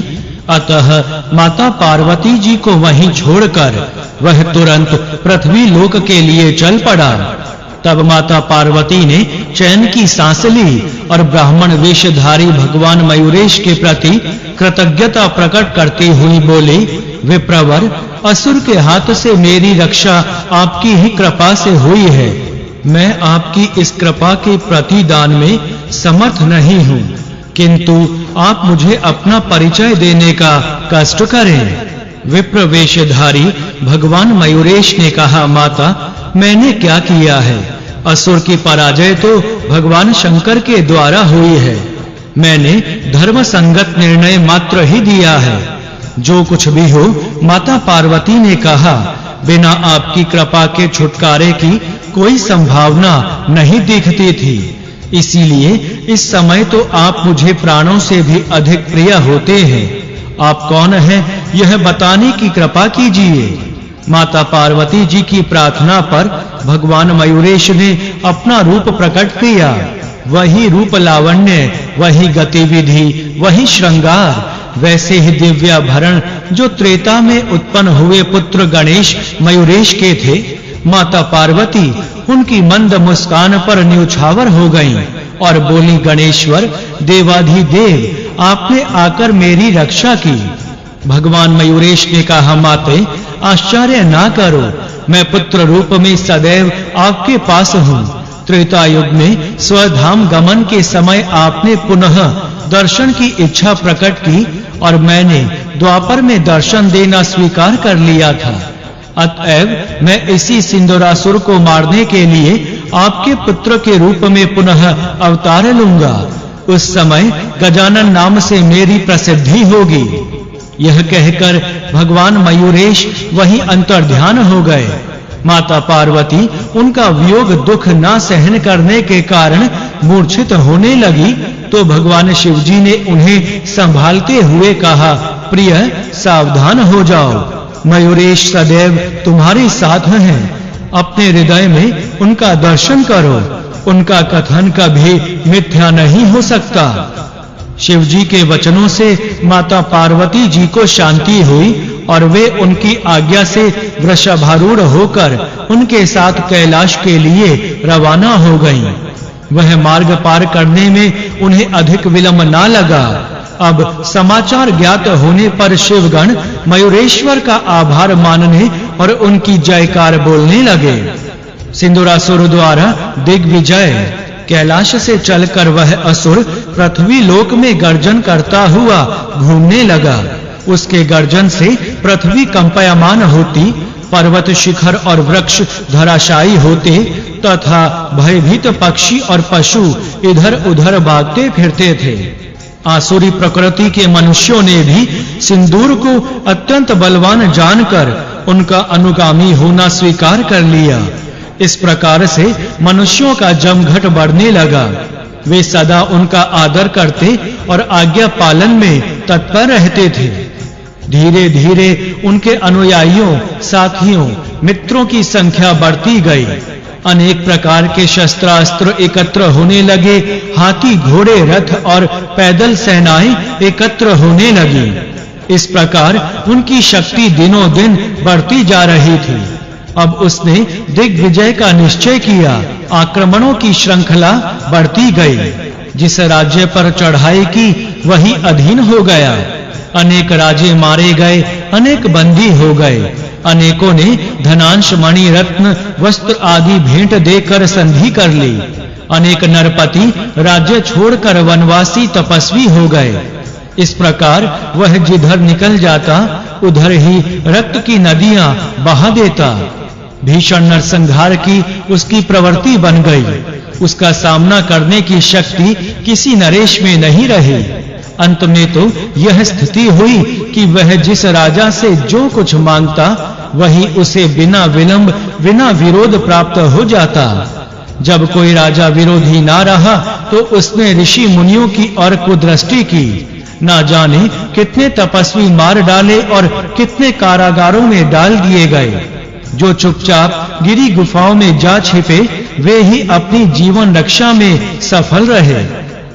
अतः माता पार्वती जी को वहीं छोड़कर वह तुरंत पृथ्वी लोक के लिए चल पड़ा। तब माता पार्वती ने चैन की सांस ली और ब्राह्मण वेशधारी भगवान मयूरेश के प्रति कृतज्ञता प्रकट करती हुई बोली, विप्रवर, असुर के हाथ से मेरी रक्षा आपकी ही कृपा से हुई है। मैं आपकी इस कृपा के प्रतिदान में समर्थ नहीं हूँ, किंतु आप मुझे अपना परिचय देने का कष्ट करें। विप्र वेशधारी भगवान मयूरेश ने कहा, माता, मैंने क्या किया है? असुर की पराजय तो भगवान शंकर के द्वारा हुई है। मैंने धर्म संगत निर्णय मात्र ही दिया है। जो कुछ भी हो, माता पार्वती ने कहा, बिना आपकी कृपा के छुटकारे की कोई संभावना नहीं दिखती थी। इसीलिए इस समय तो आप मुझे प्राणों से भी अधिक प्रिय होते हैं। आप कौन हैं, यह बताने की कृपा कीजिए। माता पार्वती जी की प्रार्थना पर भगवान मयूरेश ने अपना रूप प्रकट किया। वही रूप लावण्य, वही गतिविधि, वही श्रृंगार, वैसे ही दिव्याभरण जो त्रेता में उत्पन्न हुए पुत्र गणेश मयूरेश के थे। माता पार्वती उनकी मंद मुस्कान पर न्यौछावर हो गईं और बोली, गणेश्वर, देवाधिदेव, आपने आकर मेरी रक्षा की। भगवान मयूरेश ने कहा, माते, आश्चर्य ना करो, मैं पुत्र रूप में सदैव आपके पास हूँ। त्रेता युग में स्वधाम गमन के समय आपने पुनः दर्शन की इच्छा प्रकट की और मैंने द्वापर में दर्शन देना स्वीकार कर लिया था। अतएव मैं इसी सिंदूरासुर को मारने के लिए आपके पुत्र के रूप में पुनः अवतार लूंगा। उस समय गजानन नाम से मेरी प्रसिद्धि होगी। यह कहकर भगवान मयूरेश वहीं अंतर्ध्यान हो गए। माता पार्वती उनका वियोग दुख ना सहन करने के कारण मूर्छित होने लगी, तो भगवान शिव जी ने उन्हें संभालते हुए कहा, प्रिय, सावधान हो जाओ, मयूरेश सदैव तुम्हारे साथ हैं। अपने हृदय में उनका दर्शन करो, उनका कथन कभी मिथ्या नहीं हो सकता। शिव जी के वचनों से माता पार्वती जी को शांति हुई और वे उनकी आज्ञा से वृषभारूढ़ होकर उनके साथ कैलाश के लिए रवाना हो गईं। वह मार्ग पार करने में उन्हें अधिक विलंब ना लगा। अब समाचार ज्ञात होने पर शिवगण मयूरेश्वर का आभार मानने और उनकी जयकार बोलने लगे। सिंदूरासुर द्वारा दिग्विजय। कैलाश से चलकर वह असुर पृथ्वी लोक में गर्जन करता हुआ घूमने लगा। उसके गर्जन से पृथ्वी कंपयमान होती, पर्वत शिखर और वृक्ष धराशायी होते तथा भयभीत पक्षी और पशु इधर-उधर भागते फिरते थे। आसुरी प्रकृति के मनुष्यों ने भी सिंदूर को अत्यंत बलवान जानकर उनका अनुगामी होना स्वीकार कर लिया। इस प्रकार से मनुष्यों का जमघट बढ़ने लगा। वे सदा उनका आदर करते और आज्ञा पालन में तत्पर रहते थे। धीरे धीरे उनके अनुयायियों, साथियों, मित्रों की संख्या बढ़ती गई। अनेक प्रकार के शस्त्रास्त्र एकत्र होने लगे। हाथी, घोड़े, रथ और पैदल सेनाएं एकत्र होने लगी। इस प्रकार उनकी शक्ति दिनों दिन बढ़ती जा रही थी। अब उसने दिग्विजय का निश्चय किया। आक्रमणों की श्रृंखला बढ़ती गई। जिस राज्य पर चढ़ाई की वही अधीन हो गया। अनेक राजे मारे गए, अनेक बंदी हो गए। अनेकों ने धनांश, मणि, रत्न, वस्त्र आदि भेंट देकर संधि कर ली। अनेक नरपति राज्य छोड़कर वनवासी तपस्वी हो गए। इस प्रकार वह जिधर निकल जाता उधर ही रक्त की नदियां बहा देता। भीषण नरसंहार की उसकी प्रवृत्ति बन गई। उसका सामना करने की शक्ति किसी नरेश में नहीं रही। अंत में तो यह स्थिति हुई कि वह जिस राजा से जो कुछ मांगता वही उसे बिना विलंब, बिना विरोध प्राप्त हो जाता। जब कोई राजा विरोधी ना रहा तो उसने ऋषि मुनियों की ओर कुदृष्टि की। ना जाने कितने तपस्वी मार डाले और कितने कारागारों में डाल दिए गए। जो चुपचाप गिरी गुफाओं में जा छिपे वे ही अपनी जीवन रक्षा में सफल रहे।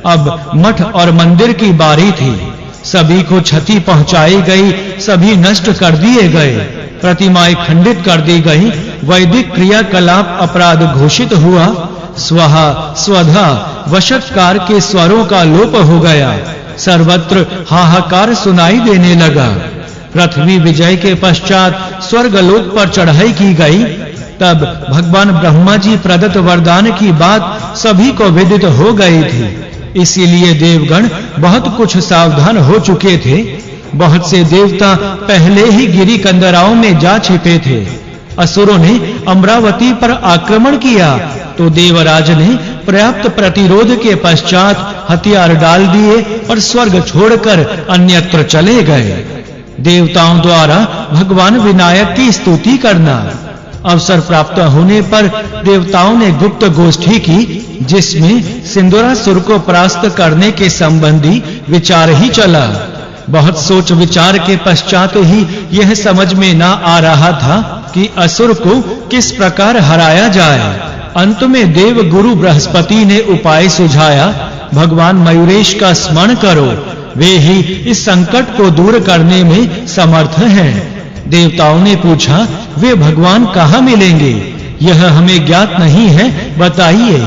अब मठ और मंदिर की बारी थी। सभी को क्षति पहुंचाई गई, सभी नष्ट कर दिए गए, प्रतिमाएं खंडित कर दी गई। वैदिक क्रियाकलाप अपराध घोषित हुआ। स्वाहा, स्वधा, वशत्कार के स्वरों का लोप हो गया। सर्वत्र हाहाकार सुनाई देने लगा। पृथ्वी विजय के पश्चात स्वर्गलोक पर चढ़ाई की गई। तब भगवान ब्रह्मा जी प्रदत्त वरदान की बात सभी को विदित हो गई थी। इसीलिए देवगण बहुत कुछ सावधान हो चुके थे। बहुत से देवता पहले ही गिरी कंदराओं में जा छिपे थे। असुरों ने अमरावती पर आक्रमण किया तो देवराज ने पर्याप्त प्रतिरोध के पश्चात हथियार डाल दिए और स्वर्ग छोड़कर अन्यत्र चले गए। देवताओं द्वारा भगवान विनायक की स्तुति करना। अवसर प्राप्त होने पर देवताओं ने गुप्त गोष्ठी की जिसमें सिंदूरासुर को परास्त करने के संबंधी विचार ही चला। बहुत सोच विचार के पश्चात ही यह समझ में ना आ रहा था कि असुर को किस प्रकार हराया जाए। अंत में देव गुरु बृहस्पति ने उपाय सुझाया, भगवान मयूरेश का स्मरण करो, वे ही इस संकट को दूर करने में समर्थ हैं। देवताओं ने पूछा, वे भगवान कहाँ मिलेंगे? यह हमें ज्ञात नहीं है, बताइए।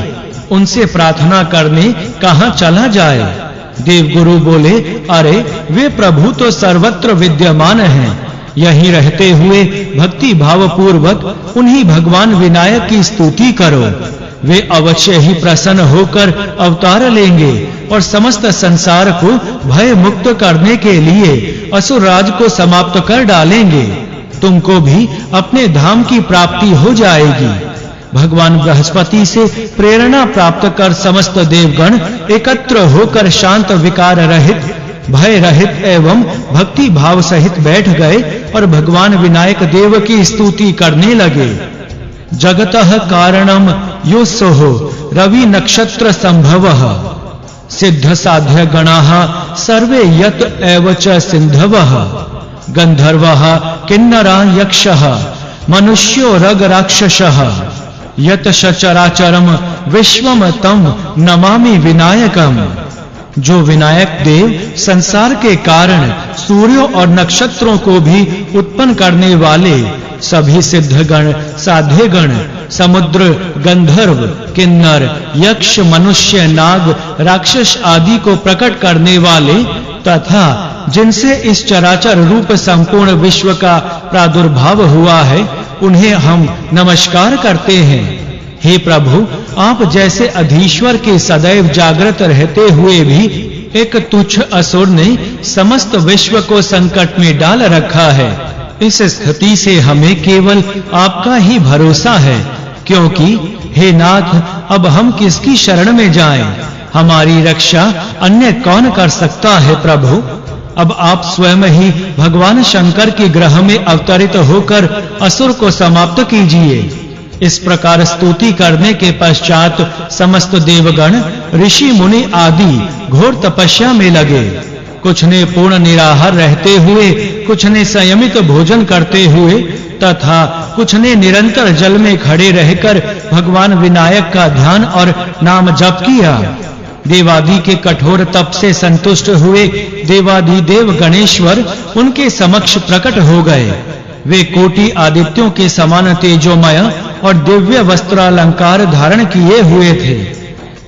उनसे प्रार्थना करने कहाँ चला जाए? देवगुरु बोले, अरे वे प्रभु तो सर्वत्र विद्यमान हैं। यहीं रहते हुए भक्ति भाव पूर्वक उन्हीं भगवान विनायक की स्तुति करो। वे अवश्य ही प्रसन्न होकर अवतार लेंगे और समस्त संसार को भय मुक्त करने के लिए असुर राज को समाप्त कर डालेंगे। तुमको भी अपने धाम की प्राप्ति हो जाएगी। भगवान बृहस्पति से प्रेरणा प्राप्त कर समस्त देवगण एकत्र होकर शांत, विकार रहित, भय रहित एवं भक्ति भाव सहित बैठ गए और भगवान विनायक देव की स्तुति करने लगे। जगतः कारणम योऽसोः रवि नक्षत्र संभवः सिद्ध साध्य गणाः सर्वे यत एव च सिंधवः गंधर्वः किन्नरा यक्षः मनुष्यो रग राक्षसः यत चराचरम विश्वम तम नमामि विनायकम। जो विनायक देव संसार के कारण सूर्यों और नक्षत्रों को भी उत्पन्न करने वाले, सभी सिद्धगण, साध्यगण, समुद्र, गंधर्व, किन्नर, यक्ष, मनुष्य, नाग, राक्षस आदि को प्रकट करने वाले तथा जिनसे इस चराचर रूप संपूर्ण विश्व का प्रादुर्भाव हुआ है, उन्हें हम नमस्कार करते हैं। हे प्रभु, आप जैसे अधीश्वर के सदैव जागृत रहते हुए भी एक तुच्छ असुर ने समस्त विश्व को संकट में डाल रखा है। इस स्थिति से हमें केवल आपका ही भरोसा है, क्योंकि हे नाथ, अब हम किसकी शरण में जाएं? हमारी रक्षा अन्य कौन कर सकता है? प्रभु, अब आप स्वयं ही भगवान शंकर के ग्रह में अवतरित होकर असुर को समाप्त कीजिए। इस प्रकार स्तुति करने के पश्चात समस्त देवगण ऋषि मुनि आदि घोर तपस्या में लगे। कुछ ने पूर्ण निराहार रहते हुए, कुछ ने संयमित भोजन करते हुए तथा कुछ ने निरंतर जल में खड़े रहकर भगवान विनायक का ध्यान और नाम जप किया। देवादि के कठोर तप से संतुष्ट हुए देवाधिदेव गणेश्वर उनके समक्ष प्रकट हो गए। वे कोटि आदित्यों के समान तेजोमय और दिव्य वस्त्रालंकार धारण किए हुए थे।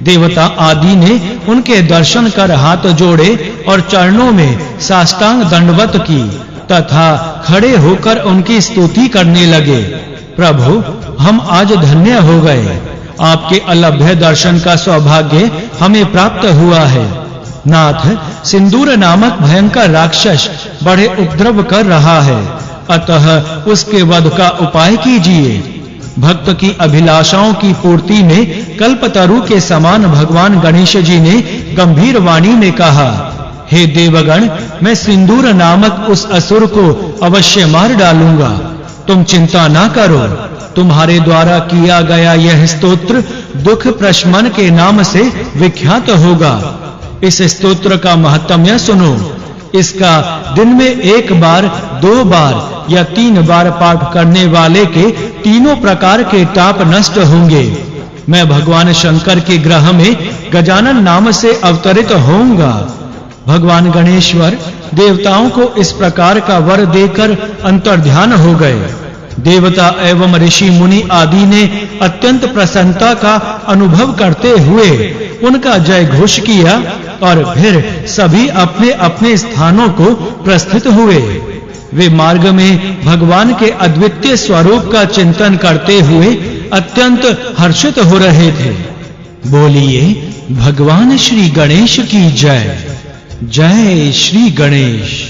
देवता आदि ने उनके दर्शन कर हाथ जोड़े और चरणों में साष्टांग दंडवत की तथा खड़े होकर उनकी स्तुति करने लगे। प्रभु, हम आज धन्य हो गए। आपके अलभ्य दर्शन का सौभाग्य हमें प्राप्त हुआ है। नाथ, सिंदूर नामक भयंकर राक्षस बड़े उपद्रव कर रहा है, अतः उसके वध का उपाय कीजिए। भक्त की अभिलाषाओं की पूर्ति में कल्पतरु के समान भगवान गणेश जी ने गंभीर वाणी में कहा, हे देवगण, मैं सिंदूर नामक उस असुर को अवश्य मार डालूंगा। तुम चिंता ना करो। तुम्हारे द्वारा किया गया यह स्तोत्र दुख प्रशमन के नाम से विख्यात होगा। इस स्तोत्र का महत्म्य सुनो। इसका दिन में 1 बार, 2 बार या 3 बार पाठ करने वाले के तीनों प्रकार के ताप नष्ट होंगे। मैं भगवान शंकर के ग्रह में गजानन नाम से अवतरित होऊंगा। भगवान गणेश्वर देवताओं को इस प्रकार का वर देकर अंतर्ध्यान हो गए। देवता एवं ऋषि मुनि आदि ने अत्यंत प्रसन्नता का अनुभव करते हुए उनका जय घोष किया और फिर सभी अपने अपने स्थानों को प्रस्थित हुए। वे मार्ग में भगवान के अद्वितीय स्वरूप का चिंतन करते हुए अत्यंत हर्षित हो रहे थे। बोलिए भगवान श्री गणेश की जय। जय श्री गणेश।